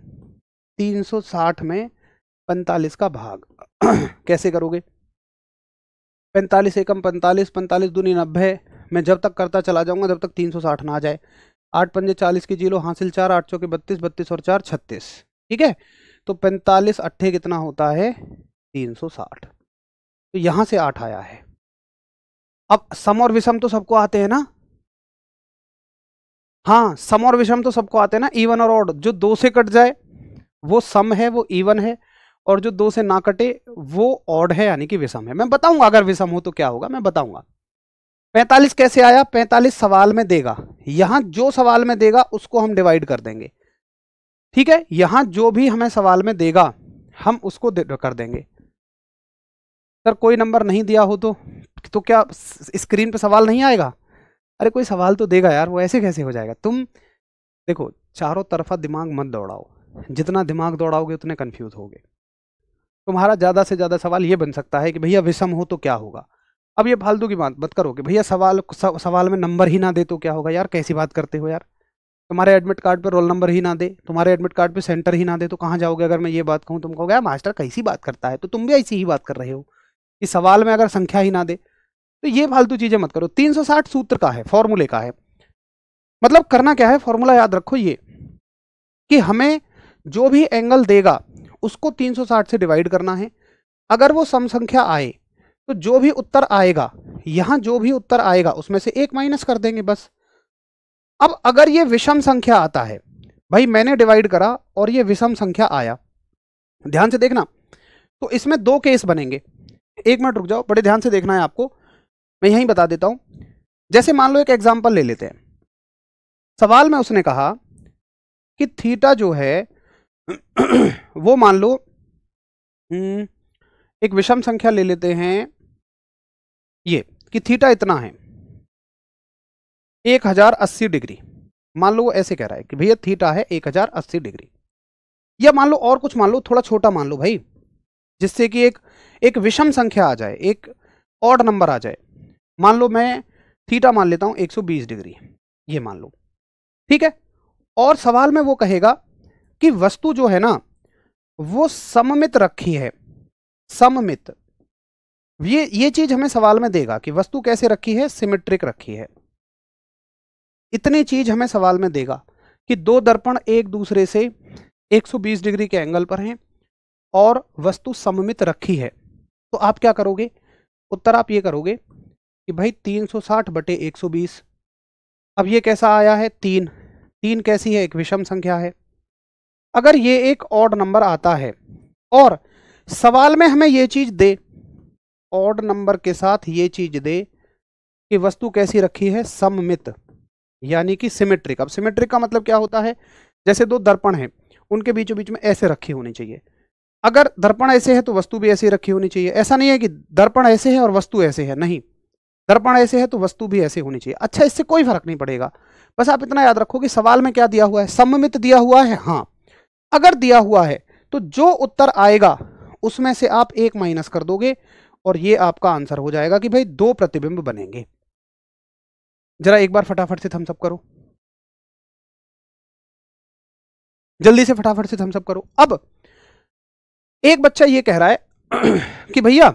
360 में 45 का भाग कैसे करोगे? 45 एकम 45, 45 दूनी 90। मैं जब तक करता चला जाऊंगा जब तक 360 ना आ जाए। 8 पंजे 40 की जीरो, हासिल 4, 8 चौके 32, 32 और 4 36। ठीक है, तो 45 अट्ठे कितना होता है 360। तो यहां से 8 आया है। अब सम और विषम तो सबको आते हैं ना, हाँ सम और विषम तो सबको आते हैं ना, इवन और ऑड। जो 2 से कट जाए वो सम है, वो इवन है, और जो 2 से ना कटे वो ऑड है, यानी कि विषम है। मैं बताऊंगा अगर विषम हो तो क्या होगा, मैं बताऊंगा। 45 कैसे आया, 45 सवाल में देगा, यहां जो सवाल में देगा उसको हम डिवाइड कर देंगे। ठीक है, यहां जो भी हमें सवाल में देगा हम उसको कर देंगे। सर कोई नंबर नहीं दिया हो तो क्या स्क्रीन पे सवाल नहीं आएगा? अरे कोई सवाल तो देगा यार, वो ऐसे कैसे हो जाएगा? तुम देखो, चारों तरफा दिमाग मत दौड़ाओ, जितना दिमाग दौड़ाओगे उतने कंफ्यूज होगे। तुम्हारा ज्यादा से ज्यादा सवाल ये बन सकता है कि भैया विषम हो तो क्या होगा। अब ये फालतू की बात मत करो कि भैया सवाल में नंबर ही ना दे तो क्या होगा। यार कैसी बात करते हो यार, तुम्हारे एडमिट कार्ड पे रोल नंबर ही ना दे, तुम्हारे एडमिट कार्ड पे सेंटर ही ना दे, तो कहाँ जाओगे? अगर मैं ये बात कहूँ, तुम कहोगे यार मास्टर कैसी बात करता है, तो तुम भी ऐसी ही बात कर रहे हो कि सवाल में अगर संख्या ही ना दे। तो ये फालतू चीजें मत करो। 360 सूत्र का है, फॉर्मूले का है। मतलब करना क्या है, फॉर्मूला याद रखो ये कि हमें जो भी एंगल देगा उसको 360 से डिवाइड करना है। अगर वो सम संख्या आए तो जो भी उत्तर आएगा, यहां जो भी उत्तर आएगा उसमें से 1 माइनस कर देंगे बस। अब अगर ये विषम संख्या आता है, भाई मैंने डिवाइड करा और ये विषम संख्या आया, ध्यान से देखना, तो इसमें 2 केस बनेंगे। 1 मिनट रुक जाओ, बड़े ध्यान से देखना है आपको, मैं यहीं बता देता हूं। जैसे मान लो एक एग्जांपल ले लेते हैं। सवाल में उसने कहा कि थीटा जो है वो मान लो एक विषम संख्या ले लेते हैं, ये कि थीटा इतना है 1080 डिग्री। मान लो वो ऐसे कह रहा है कि भैया थीटा है 1080 डिग्री, या मान लो और कुछ मान लो, थोड़ा छोटा मान लो भाई, जिससे कि एक विषम संख्या आ जाए, एक ऑड नंबर आ जाए। मान लो मैं थीटा मान लेता हूं 120 डिग्री, ये मान लो। ठीक है, और सवाल में वो कहेगा कि वस्तु जो है ना वो सममित रखी है, सममित। ये चीज हमें सवाल में देगा कि वस्तु कैसे रखी है, सिमेट्रिक रखी है। इतनी चीज हमें सवाल में देगा कि 2 दर्पण एक दूसरे से 120 डिग्री के एंगल पर हैं और वस्तु सममित रखी है। तो आप क्या करोगे, उत्तर आप ये करोगे कि भाई 360 बटे 120। अब ये कैसा आया है, 3। 3 कैसी है, एक विषम संख्या है। अगर ये एक ऑड नंबर आता है और सवाल में हमें ये चीज दे, ऑड नंबर के साथ ये चीज दे कि वस्तु कैसी रखी है, सममित, यानी कि सिमेट्रिक। अब सिमेट्रिक का मतलब क्या होता है, जैसे 2 दर्पण हैं, उनके बीचों बीच में ऐसे रखी होनी चाहिए। अगर दर्पण ऐसे है तो वस्तु भी ऐसी रखी होनी चाहिए। ऐसा नहीं है कि दर्पण ऐसे है और वस्तु ऐसे है, नहीं, दर्पण ऐसे है तो वस्तु भी ऐसे होनी चाहिए। अच्छा, इससे कोई फर्क नहीं पड़ेगा, बस आप इतना याद रखो कि सवाल में क्या दिया हुआ है, सममित दिया हुआ है। हाँ, अगर दिया हुआ है तो जो उत्तर आएगा उसमें से आप 1 माइनस कर दोगे और ये आपका आंसर हो जाएगा कि भाई 2 प्रतिबिंब बनेंगे। जरा एक बार फटाफट से थम्स अप करो, जल्दी से फटाफट से थम्स अप करो। अब एक बच्चा ये कह रहा है कि भैया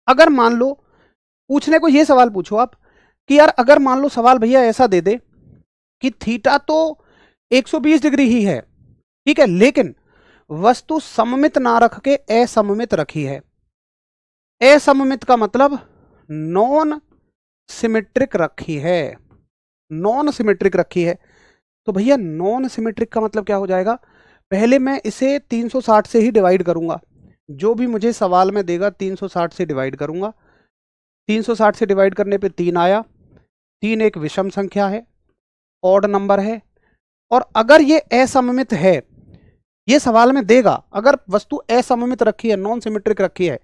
अगर मान लो, पूछने को ये सवाल पूछो आप कि यार अगर मान लो सवाल भैया ऐसा दे दे कि थीटा तो 120 डिग्री ही है, ठीक है, लेकिन वस्तु सममित ना रख के असममित रखी है। असममित का मतलब नॉन सिमेट्रिक रखी है, नॉन सिमेट्रिक रखी है। तो भैया नॉन सिमेट्रिक का मतलब क्या हो जाएगा, पहले मैं इसे 360 से ही डिवाइड करूंगा। जो भी मुझे सवाल में देगा 360 से डिवाइड करूंगा। 360 से डिवाइड करने पे 3 आया। 3 एक विषम संख्या है, ऑड नंबर है, और अगर ये असममित है, ये सवाल में देगा अगर वस्तु असममित रखी है, नॉन सिमेट्रिक रखी है,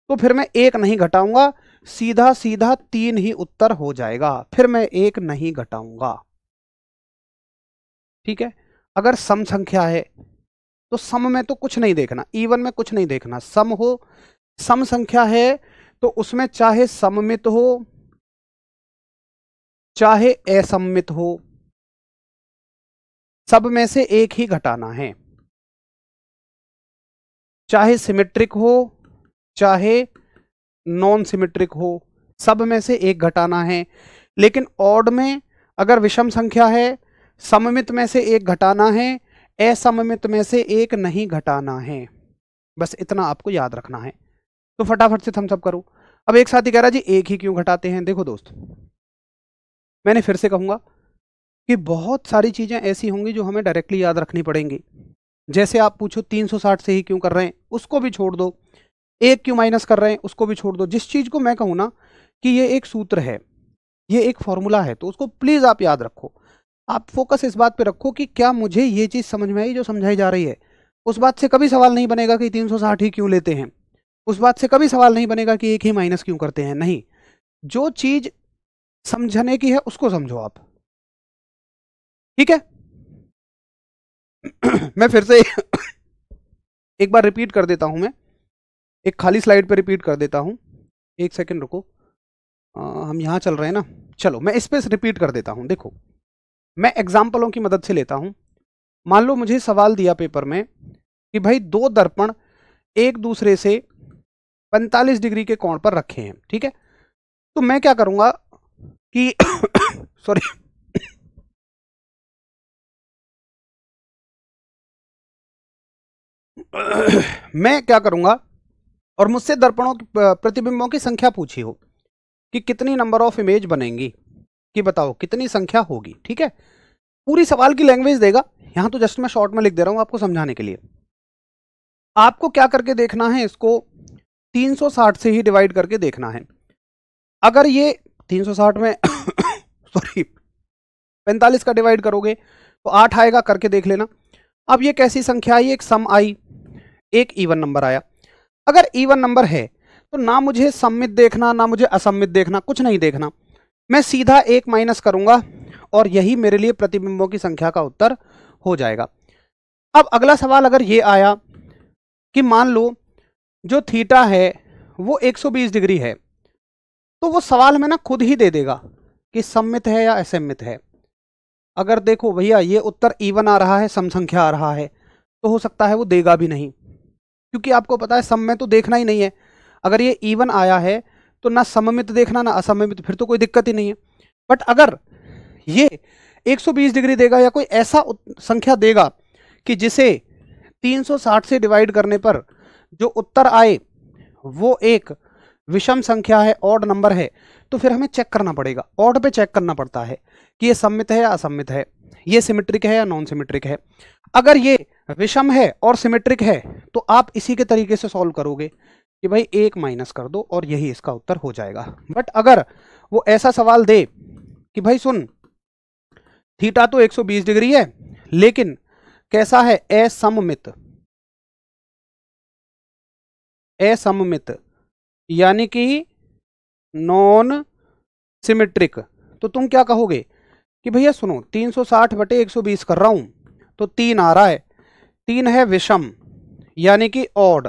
तो फिर मैं 1 नहीं घटाऊंगा, सीधा सीधा 3 ही उत्तर हो जाएगा, फिर मैं 1 नहीं घटाऊंगा। ठीक है, अगर सम संख्या है तो सम में तो कुछ नहीं देखना, इवन में कुछ नहीं देखना, सम हो, सम संख्या है तो उसमें चाहे सममित हो चाहे असममित हो, सब में से 1 ही घटाना है। चाहे सिमेट्रिक हो चाहे नॉन सिमेट्रिक हो, सब में से 1 घटाना है। लेकिन ऑड में अगर विषम संख्या है सममित में से एक घटाना है, असममित में से एक नहीं घटाना है। बस इतना आपको याद रखना है। तो फटाफट से थम्स अप करो। अब एक साथी कह रहा जी एक ही क्यों घटाते हैं। देखो दोस्त, मैंने फिर से कहूंगा कि बहुत सारी चीजें ऐसी होंगी जो हमें डायरेक्टली याद रखनी पड़ेंगी। जैसे आप पूछो 360 से ही क्यों कर रहे हैं, उसको भी छोड़ दो। एक क्यों माइनस कर रहे हैं, उसको भी छोड़ दो। जिस चीज को मैं कहूँ ना कि ये एक सूत्र है, ये एक फॉर्मूला है, तो उसको प्लीज आप याद रखो। आप फोकस इस बात पे रखो कि क्या मुझे ये चीज समझ में आई जो समझाई जा रही है। उस बात से कभी सवाल नहीं बनेगा कि 360 ही क्यों लेते हैं, उस बात से कभी सवाल नहीं बनेगा कि एक ही माइनस क्यों करते हैं। नहीं, जो चीज समझने की है उसको समझो आप, ठीक है। मैं फिर से एक बार रिपीट कर देता हूं, मैं एक खाली स्लाइड पे रिपीट कर देता हूं। एक सेकंड रुको, हम यहां चल रहे हैं ना, चलो मैं इस पे रिपीट कर देता हूं। देखो, मैं एग्जाम्पलों की मदद से लेता हूं। मान लो मुझे सवाल दिया पेपर में कि भाई दो दर्पण एक दूसरे से 45 डिग्री के कोण पर रखे हैं, ठीक है। तो मैं क्या करूंगा कि सॉरी मैं क्या करूंगा, और मुझसे दर्पणों प्रतिबिंबों की संख्या पूछी हो कि कितनी नंबर ऑफ इमेज बनेंगी, कि बताओ कितनी संख्या होगी, ठीक है। पूरी सवाल की लैंग्वेज देगा, यहां तो जस्ट मैं शॉर्ट में लिख दे रहा हूं आपको समझाने के लिए। आपको क्या करके देखना है, इसको 360 से ही डिवाइड करके देखना है। अगर ये 360 में सॉरी 45 का डिवाइड करोगे तो 8 आएगा, करके देख लेना। अब ये कैसी संख्या आई, एक सम आई, एक इवन नंबर आया। अगर इवन नंबर है तो ना मुझे सममित देखना ना मुझे असममित देखना, कुछ नहीं देखना, मैं सीधा एक माइनस करूंगा और यही मेरे लिए प्रतिबिंबों की संख्या का उत्तर हो जाएगा। अब अगला सवाल अगर ये आया कि मान लो जो थीटा है वो 120 डिग्री है, तो वो सवाल में ना खुद ही दे देगा कि सममित है या असममित है। अगर देखो भैया ये उत्तर इवन आ रहा है, सम संख्या आ रहा है, तो हो सकता है वो देगा भी नहीं, क्योंकि आपको पता है सम में तो देखना ही नहीं है। अगर ये इवन आया है तो ना सममित देखना ना असममित, फिर तो कोई दिक्कत ही नहीं है। बट अगर ये 120 डिग्री देगा या कोई ऐसा संख्या देगा कि जिसे 360 से डिवाइड करने पर जो उत्तर आए वो एक विषम संख्या है, ऑड नंबर है, तो फिर हमें चेक करना पड़ेगा, ऑड पे चेक करना पड़ता है कि ये सममित है या असममित है, ये सिमेट्रिक है या नॉन सिमेट्रिक है। अगर ये विषम है और सिमेट्रिक है तो आप इसी के तरीके से सॉल्व करोगे कि भाई एक माइनस कर दो और यही इसका उत्तर हो जाएगा। बट अगर वो ऐसा सवाल दे कि भाई सुन, थीटा तो 120 डिग्री है लेकिन कैसा है, असममित, असममित यानी कि नॉन सिमेट्रिक, तो तुम क्या कहोगे कि भैया सुनो 360 बटे 120 कर रहा हूं तो 3 आ रहा है, 3 है विषम यानी कि ऑड।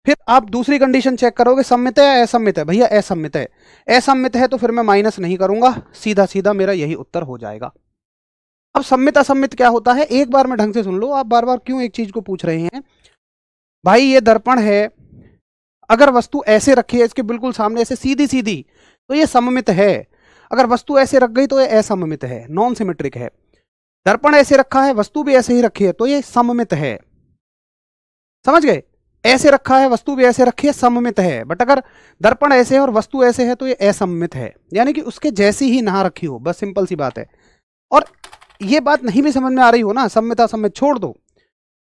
फिर आप दूसरी कंडीशन चेक करोगे सममित है या असममित है, भैया असममित है, असममित है तो फिर मैं माइनस नहीं करूंगा, सीधा सीधा मेरा यही उत्तर हो जाएगा। अब सम्मित असम्मित क्या होता है, एक बार में ढंग से सुन लो, आप बार बार क्यों एक चीज को पूछ रहे हैं। भाई ये दर्पण है, अगर वस्तु ऐसे रखी है इसके बिल्कुल सामने ऐसे सीधी सीधी तो ये सममित है, अगर वस्तु ऐसे रख गई तो ये असममित है, नॉन सिमेट्रिक है। दर्पण ऐसे रखा है वस्तु भी ऐसे ही रखी है तो ये सममित है, समझ गए। ऐसे रखा है वस्तु भी ऐसे रखी है, सममित है। बट अगर दर्पण ऐसे है और वस्तु ऐसे है तो ये असममित है, यानी कि उसके जैसी ही ना रखी हो, बस सिंपल सी बात है। और ये बात नहीं भी समझ में आ रही हो ना, सममित असममित छोड़ दो,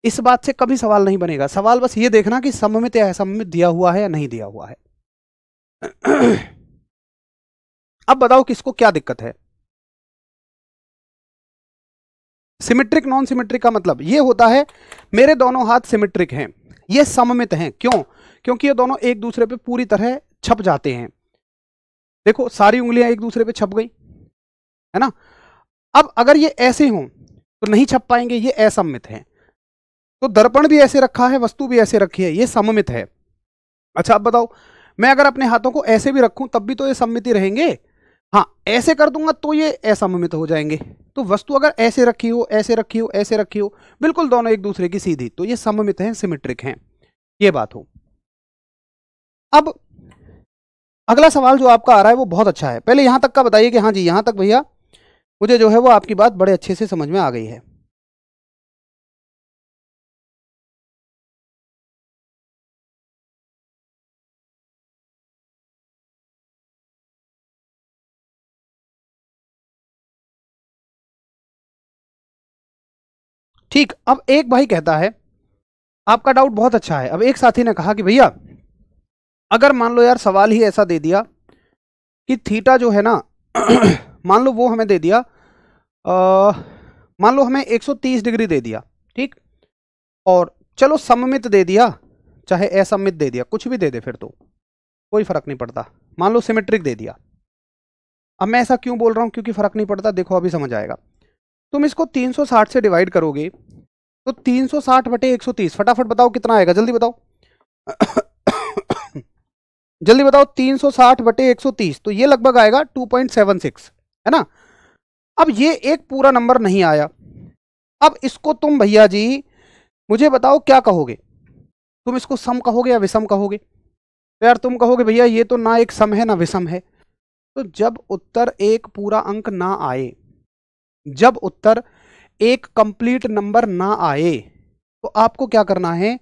इस बात से कभी सवाल नहीं बनेगा। सवाल बस ये देखना कि सममित या असममित दिया हुआ है या नहीं दिया हुआ है। अब बताओ किसको क्या दिक्कत है। सिमेट्रिक नॉन सिमेट्रिक का मतलब ये होता है मेरे दोनों हाथ सिमेट्रिक हैं, ये सममित हैं। क्यों? क्योंकि ये दोनों एक दूसरे पे पूरी तरह छप जाते हैं। देखो सारी उंगलियां एक दूसरे पे छप गई है ना। अब अगर ये ऐसे हों तो नहीं छप पाएंगे, ये असममित है। तो दर्पण भी ऐसे रखा है वस्तु भी ऐसे रखी है, ये सममित है। अच्छा अब बताओ, मैं अगर अपने हाथों को ऐसे भी रखूं तब भी तो ये सममित ही रहेंगे, हाँ ऐसे कर दूंगा तो ये असममित हो जाएंगे। तो वस्तु अगर ऐसे रखी हो ऐसे रखी हो ऐसे रखी हो, बिल्कुल दोनों एक दूसरे की सीधी, तो ये सममित हैं, सिमेट्रिक हैं, ये बात हो। अब अगला सवाल जो आपका आ रहा है वो बहुत अच्छा है। पहले यहां तक का बताइए कि हाँ जी यहां तक भैया मुझे जो है वो आपकी बात बड़े अच्छे से समझ में आ गई है। ठीक, अब एक भाई कहता है, आपका डाउट बहुत अच्छा है। अब एक साथी ने कहा कि भैया अगर मान लो यार सवाल ही ऐसा दे दिया कि थीटा जो है ना मान लो वो हमें दे दिया, मान लो हमें 130 डिग्री दे दिया, ठीक, और चलो सममित दे दिया, चाहे असममित दे दिया, कुछ भी दे दे फिर तो कोई फर्क नहीं पड़ता। मान लो सिमेट्रिक दे दिया। अब मैं ऐसा क्यों बोल रहा हूं, क्योंकि फर्क नहीं पड़ता, देखो अभी समझ आएगा। तुम इसको 360 से डिवाइड करोगे तो 360 बटे 130, फटाफट बताओ कितना आएगा, जल्दी बताओ जल्दी बताओ, 360 बटे 130, तो ये लगभग आएगा 2.76, है ना। अब ये एक पूरा नंबर नहीं आया। अब इसको तुम भैया जी मुझे बताओ क्या कहोगे, तुम इसको सम कहोगे या विषम कहोगे? तो यार तुम कहोगे भैया ये तो ना एक सम है ना विषम है। तो जब उत्तर एक पूरा अंक ना आए, जब उत्तर एक कंप्लीट नंबर ना आए, तो आपको क्या करना है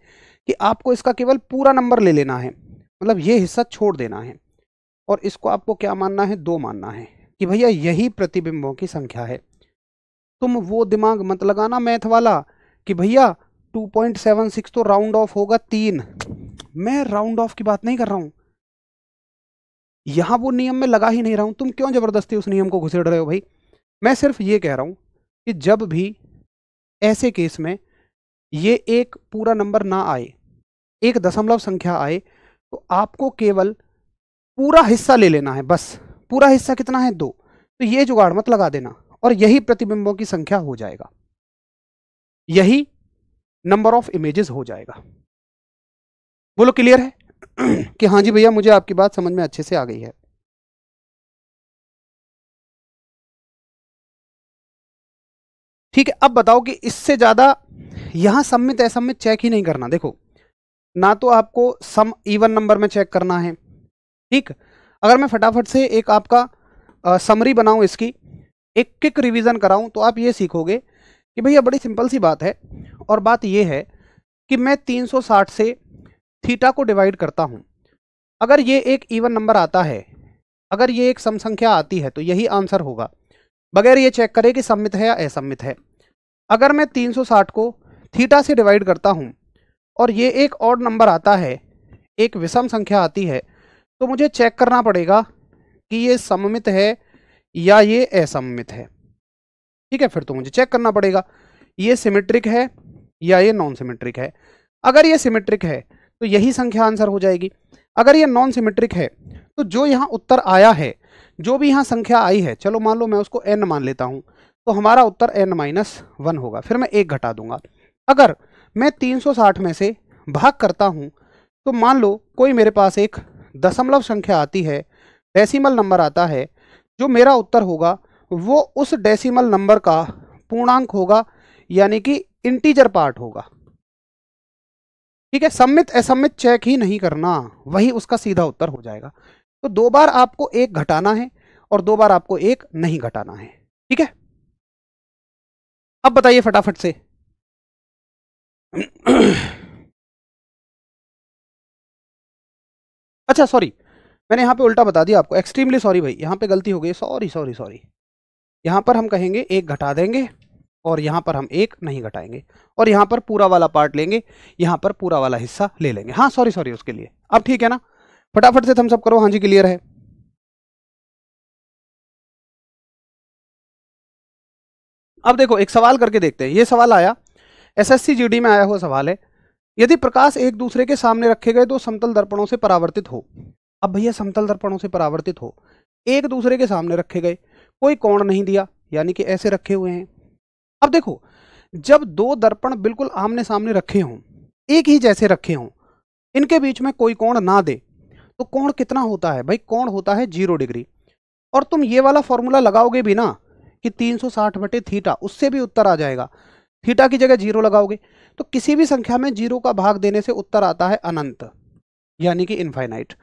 कि आपको इसका केवल पूरा नंबर ले लेना है, मतलब ये हिस्सा छोड़ देना है, और इसको आपको क्या मानना है, 2 मानना है, कि भैया यही प्रतिबिंबों की संख्या है। तुम वो दिमाग मत लगाना मैथ वाला कि भैया 2.76 तो राउंड ऑफ होगा 3। मैं राउंड ऑफ की बात नहीं कर रहा हूं, यहां वो नियम में लगा ही नहीं रहा हूं। तुम क्यों जबरदस्ती उस नियम को घुसेड़ रहे हो भाई? मैं सिर्फ ये कह रहा हूं कि जब भी ऐसे केस में ये एक पूरा नंबर ना आए, एक दशमलव संख्या आए, तो आपको केवल पूरा हिस्सा ले लेना है, बस। पूरा हिस्सा कितना है, 2। तो ये जुगाड़ मत लगा देना, और यही प्रतिबिंबों की संख्या हो जाएगा, यही नंबर ऑफ इमेजेस हो जाएगा। बोलो क्लियर है कि हाँ जी भैया मुझे आपकी बात समझ में अच्छे से आ गई है। ठीक है, अब बताओ कि इससे ज्यादा यहां सम्मित असम्मित चेक ही नहीं करना। देखो, ना तो आपको सम इवन नंबर में चेक करना है, ठीक। अगर मैं फटाफट से एक आपका समरी बनाऊं, इसकी एक क्विक रिवीजन कराऊं, तो आप ये सीखोगे कि भैया बड़ी सिंपल सी बात है, और बात ये है कि मैं 360 से थीटा को डिवाइड करता हूं। अगर ये एक इवन नंबर आता है, अगर ये एक सम संख्या आती है, तो यही आंसर होगा, बगैर ये चेक करे कि सम्मित है या असम्मित है। अगर मैं 360 को थीटा से डिवाइड करता हूं और ये एक ऑड नंबर आता है, एक विषम संख्या आती है, तो मुझे चेक करना पड़ेगा कि ये सममित है या ये असममित है। ठीक है, फिर तो मुझे चेक करना पड़ेगा ये सिमेट्रिक है या ये नॉन सिमेट्रिक है। अगर ये सिमेट्रिक है तो यही संख्या आंसर हो जाएगी। अगर ये नॉन सिमेट्रिक है तो जो यहाँ उत्तर आया है, जो भी यहाँ संख्या आई है, चलो मान लो मैं उसको n मान लेता हूँ, तो हमारा उत्तर n-1 होगा। फिर मैं 1 घटा दूंगा। अगर मैं 360 में से भाग करता हूँ, तो मान लो कोई मेरे पास एक दशमलव संख्या आती है, डेसिमल नंबर आता है, जो मेरा उत्तर होगा वो उस डेसिमल नंबर का पूर्णांक होगा, यानी कि इंटीजर पार्ट होगा। ठीक है, सम्मित असम्मित चेक ही नहीं करना, वही उसका सीधा उत्तर हो जाएगा। तो 2 बार आपको 1 घटाना है और 2 बार आपको 1 नहीं घटाना है। ठीक है, अब बताइए फटाफट से अच्छा सॉरी, मैंने यहाँ पे उल्टा बता दिया आपको, एक्सट्रीमली सॉरी भाई, यहाँ पे गलती हो गई, सॉरी सॉरी सॉरी। यहाँ पर हम कहेंगे 1 घटा देंगे और यहाँ पर हम 1 नहीं घटाएंगे, और यहाँ पर पूरा वाला पार्ट लेंगे, यहाँ पर पूरा वाला हिस्सा ले लेंगे। हाँ सॉरी सॉरी उसके लिए। अब ठीक है ना, फटाफट से थम्स अप करो, हाँ जी क्लियर है। अब देखो एक सवाल करके देखते हैं। ये सवाल आया, एसएससी जीडी में आया हुआ सवाल है। यदि प्रकाश एक दूसरे के सामने रखे गए तो समतल दर्पणों से परावर्तित हो। अब भैया समतल दर्पणों से परावर्तित हो, एक दूसरे के सामने रखे गए, कोई कोण नहीं दिया, यानी कि ऐसे रखे हुए हैं। अब देखो, जब 2 दर्पण बिल्कुल आमने सामने रखे हों, एक ही जैसे रखे हों, इनके बीच में कोई कोण ना दे, तो कोण कितना होता है भाई? कोण होता है 0 डिग्री। और तुम ये वाला फॉर्मूला लगाओगे भी ना कि 360 बटे थीटा, उससे भी उत्तर आ जाएगा। थीटा की जगह 0 लगाओगे तो किसी भी संख्या में 0 का भाग देने से उत्तर आता है अनंत, यानी कि इनफाइनाइट।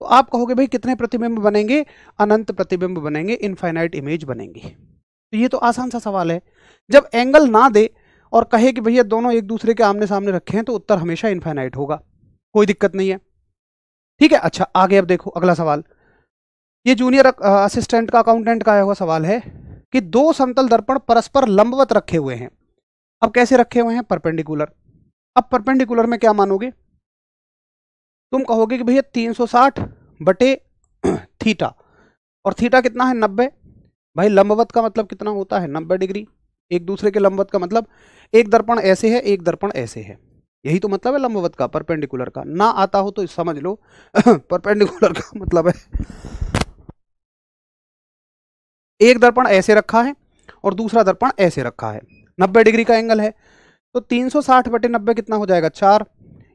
तो आप कहोगे भाई कितने प्रतिबिंब बनेंगे? अनंत प्रतिबिंब बनेंगे, इनफाइनाइट इमेज बनेंगी। तो ये तो आसान सा सवाल है। जब एंगल ना दे और कहे कि भैया दोनों एक दूसरे के आमने सामने रखे हैं तो उत्तर हमेशा इनफाइनाइट होगा, कोई दिक्कत नहीं है। ठीक है, अच्छा आगे अब देखो अगला सवाल। ये जूनियर असिस्टेंट का अकाउंटेंट का आया हुआ सवाल है कि दो समतल दर्पण परस्पर लंबवत रखे हुए हैं। अब कैसे रखे हुए हैं? परपेंडिकुलर। अब परपेंडिकुलर में क्या मानोगे? तुम कहोगे कि भैया 360 बटे थीटा, और थीटा कितना है? 90। भाई लंबवत का मतलब कितना होता है? 90 डिग्री। एक दूसरे के लंबवत का मतलब एक दर्पण ऐसे है, एक दर्पण ऐसे है, यही तो मतलब है लंबवत का, परपेंडिकुलर का। ना आता हो तो समझ लो परपेंडिकुलर का मतलब है एक दर्पण ऐसे रखा है और दूसरा दर्पण ऐसे रखा है, 90 डिग्री का एंगल है, तो 360 बटे 90 कितना हो जाएगा? 4।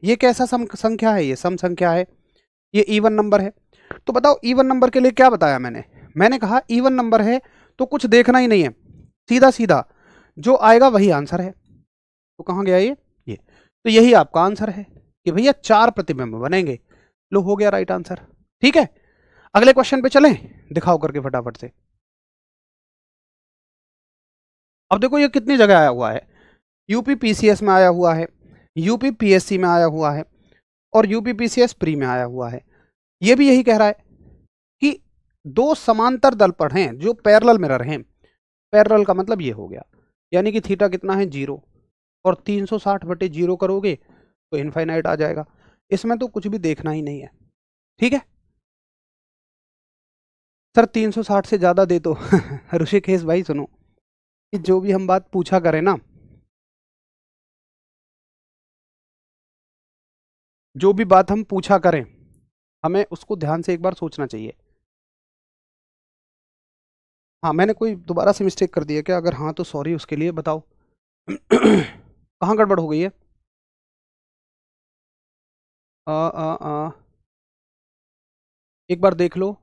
ये कैसा संख्या है? ये सम संख्या है, ये इवन नंबर है। तो बताओ इवन नंबर के लिए क्या बताया मैंने कहा इवन नंबर है तो कुछ देखना ही नहीं है, सीधा सीधा जो आएगा वही आंसर है। तो कहाँ गया ये तो यही आपका आंसर है कि भैया 4 प्रतिबिंब बनेंगे। लो हो गया राइट आंसर। ठीक है, अगले क्वेश्चन पे चलें, दिखाओ करके फटाफट से। अब देखो ये कितनी जगह आया हुआ है, यूपी पीसीएस में आया हुआ है, यूपी पीएससी में आया हुआ है, और यूपी पीसीएस प्री में आया हुआ है। ये भी यही कह रहा है कि दो समांतर दर्पण हैं जो पैरेलल मिरर हैं। पैरेलल का मतलब ये हो गया, यानी कि थीटा कितना है? 0, और 360 बटे 0 करोगे तो इनफाइनाइट आ जाएगा। इसमें तो कुछ भी देखना ही नहीं है। ठीक है सर, 360 से ज़्यादा दे तो ऋषिकेश भाई सुनो, कि जो भी हम बात पूछा करें ना, जो भी बात हम पूछा करें हमें उसको ध्यान से एक बार सोचना चाहिए। हाँ, मैंने कोई दोबारा से मिस्टेक कर दी है क्या? अगर हाँ तो सॉरी उसके लिए, बताओ कहाँ गड़बड़ हो गई है? एक बार देख लो।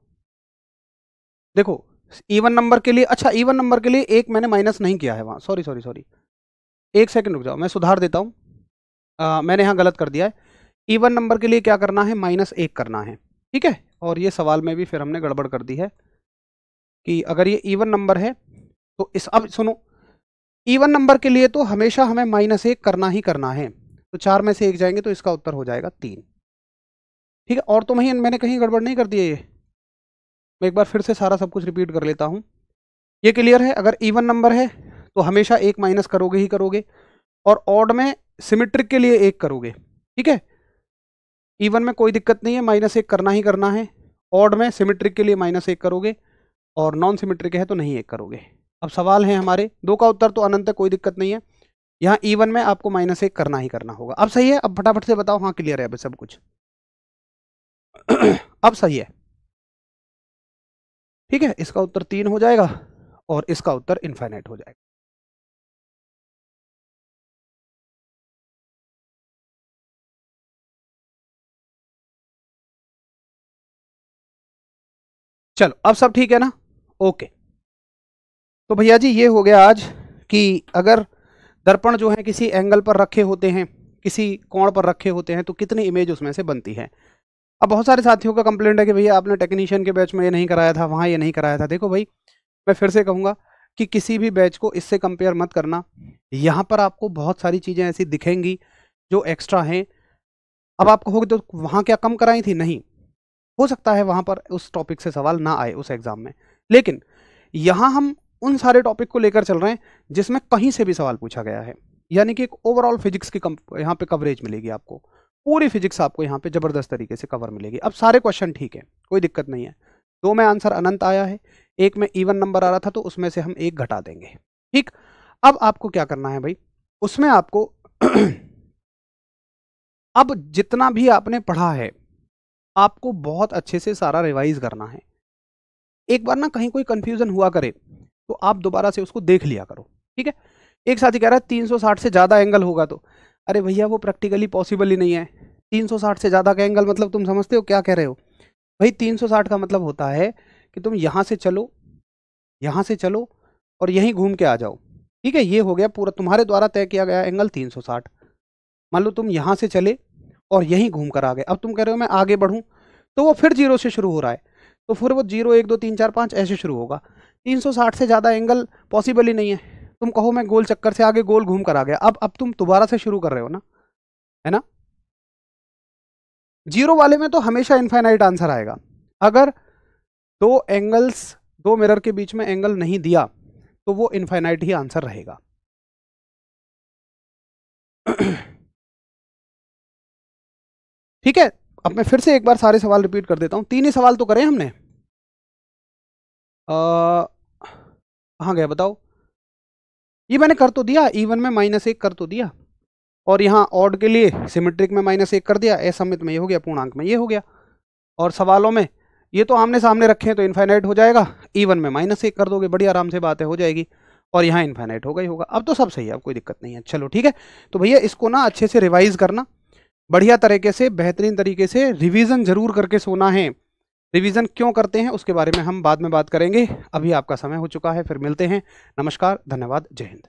देखो इवन नंबर के लिए, अच्छा इवन नंबर के लिए एक मैंने माइनस नहीं किया है वहाँ, सॉरी सॉरी सॉरी, एक सेकंड रुक जाओ, मैं सुधार देता हूँ। मैंने यहाँ गलत कर दिया है। इवन नंबर के लिए क्या करना है? -1 करना है। ठीक है, और ये सवाल में भी फिर हमने गड़बड़ कर दी है कि अगर ये इवन नंबर है तो इस, अब सुनो, इवन नंबर के लिए तो हमेशा हमें -1 करना ही करना है, तो 4 में से 1 जाएंगे तो इसका उत्तर हो जाएगा 3। ठीक है, और तो मैंने कहीं गड़बड़ नहीं कर दी है। ये मैं एक बार फिर से सारा सब कुछ रिपीट कर लेता हूँ। ये क्लियर है? अगर इवन नंबर है तो हमेशा 1 माइनस करोगे ही करोगे, और ऑड में सिमेट्रिक के लिए 1 करोगे। ठीक है, इवन में कोई दिक्कत नहीं है, -1 करना ही करना है, ऑड में सिमेट्रिक के लिए -1 करोगे, और नॉन सिमेट्रिक है तो नहीं 1 करोगे। अब सवाल है हमारे दो का उत्तर तो अनंत है, कोई दिक्कत नहीं है। यहाँ इवन में आपको -1 करना ही करना होगा। अब सही है? अब फटाफट से बताओ। हाँ क्लियर है अब सब कुछ अब सही है। ठीक है, इसका उत्तर 3 हो जाएगा और इसका उत्तर इनफाइनाइट हो जाएगा। चलो अब सब ठीक है ना? ओके, तो भैया जी ये हो गया आज कि अगर दर्पण जो है किसी एंगल पर रखे होते हैं, किसी कोण पर रखे होते हैं, तो कितनी इमेज उसमें से बनती है। अब बहुत सारे साथियों का कंप्लेंट है कि भैया आपने टेक्नीशियन के बैच में ये नहीं कराया था, वहाँ ये नहीं कराया था। देखो भाई, मैं फिर से कहूँगा कि किसी भी बैच को इससे कंपेयर मत करना। यहाँ पर आपको बहुत सारी चीज़ें ऐसी दिखेंगी जो एक्स्ट्रा हैं। अब आप कहोगे तो वहाँ क्या कम कराई थी? नहीं, हो सकता है वहाँ पर उस टॉपिक से सवाल ना आए उस एग्ज़ाम में, लेकिन यहाँ हम उन सारे टॉपिक को लेकर चल रहे हैं जिसमें कहीं से भी सवाल पूछा गया है। यानी कि एक ओवरऑल फिजिक्स की यहाँ पे कवरेज मिलेगी आपको, पूरी फिजिक्स आपको यहाँ पे ज़बरदस्त तरीके से कवर मिलेगी। अब सारे क्वेश्चन ठीक है, कोई दिक्कत नहीं है। 2 में आंसर अनंत आया है, 1 में इवन नंबर आ रहा था तो उसमें से हम 1 घटा देंगे। ठीक, अब आपको क्या करना है भाई, उसमें आपको अब जितना भी आपने पढ़ा है आपको बहुत अच्छे से सारा रिवाइज करना है। एक बार ना कहीं कोई कंफ्यूजन हुआ करे तो आप दोबारा से उसको देख लिया करो। ठीक है, एक साथी कह रहा है 360 से ज़्यादा एंगल होगा, तो अरे भैया वो प्रैक्टिकली पॉसिबल ही नहीं है। 360 से ज़्यादा का एंगल मतलब तुम समझते हो क्या कह रहे हो? भाई 360 का मतलब होता है कि तुम यहाँ से चलो, यहाँ से चलो और यहीं घूम के आ जाओ। ठीक है, ये हो गया पूरा तुम्हारे द्वारा तय किया गया एंगल 360। मान लो तुम यहाँ से चले और यहीं घूम कर आ गए, अब तुम कह रहे हो मैं आगे बढ़ूँ, तो वो फिर 0 से शुरू हो रहा है, तो फिर वो 0 1 2 3 4 5 ऐसे शुरू होगा। 360 से ज़्यादा एंगल पॉसिबल ही नहीं है। तुम कहो मैं गोल चक्कर से आगे गोल घूम कर आ गया, अब तुम दोबारा से शुरू कर रहे हो ना, है ना। जीरो वाले में तो हमेशा इनफाइनाइट आंसर आएगा। अगर दो मिरर के बीच में एंगल नहीं दिया तो वो इनफाइनाइट ही आंसर रहेगा। ठीक है, अब मैं फिर से एक बार सारे सवाल रिपीट कर देता हूं। 3 ही सवाल तो करे हमने। कहाँ गया बताओ। ये मैंने कर तो दिया, इवन में -1 कर तो दिया, और यहाँ ऑड के लिए सिमेट्रिक में -1 कर दिया, असमित में ये हो गया, पूर्णांक में ये हो गया। और सवालों में ये तो आमने सामने रखे हैं तो इनफाइनाइट हो जाएगा, इवन में -1 कर दोगे, बड़ी आराम से बात है, हो जाएगी। और यहाँ इनफाइनाइट होगा ही होगा। अब तो सब सही है, अब कोई दिक्कत नहीं है। चलो ठीक है, तो भैया इसको ना अच्छे से रिवाइज करना, बढ़िया तरीके से, बेहतरीन तरीके से रिवीजन जरूर करके सोना है। रिवीजन क्यों करते हैं उसके बारे में हम बाद में बात करेंगे। अभी आपका समय हो चुका है, फिर मिलते हैं। नमस्कार, धन्यवाद, जय हिंद।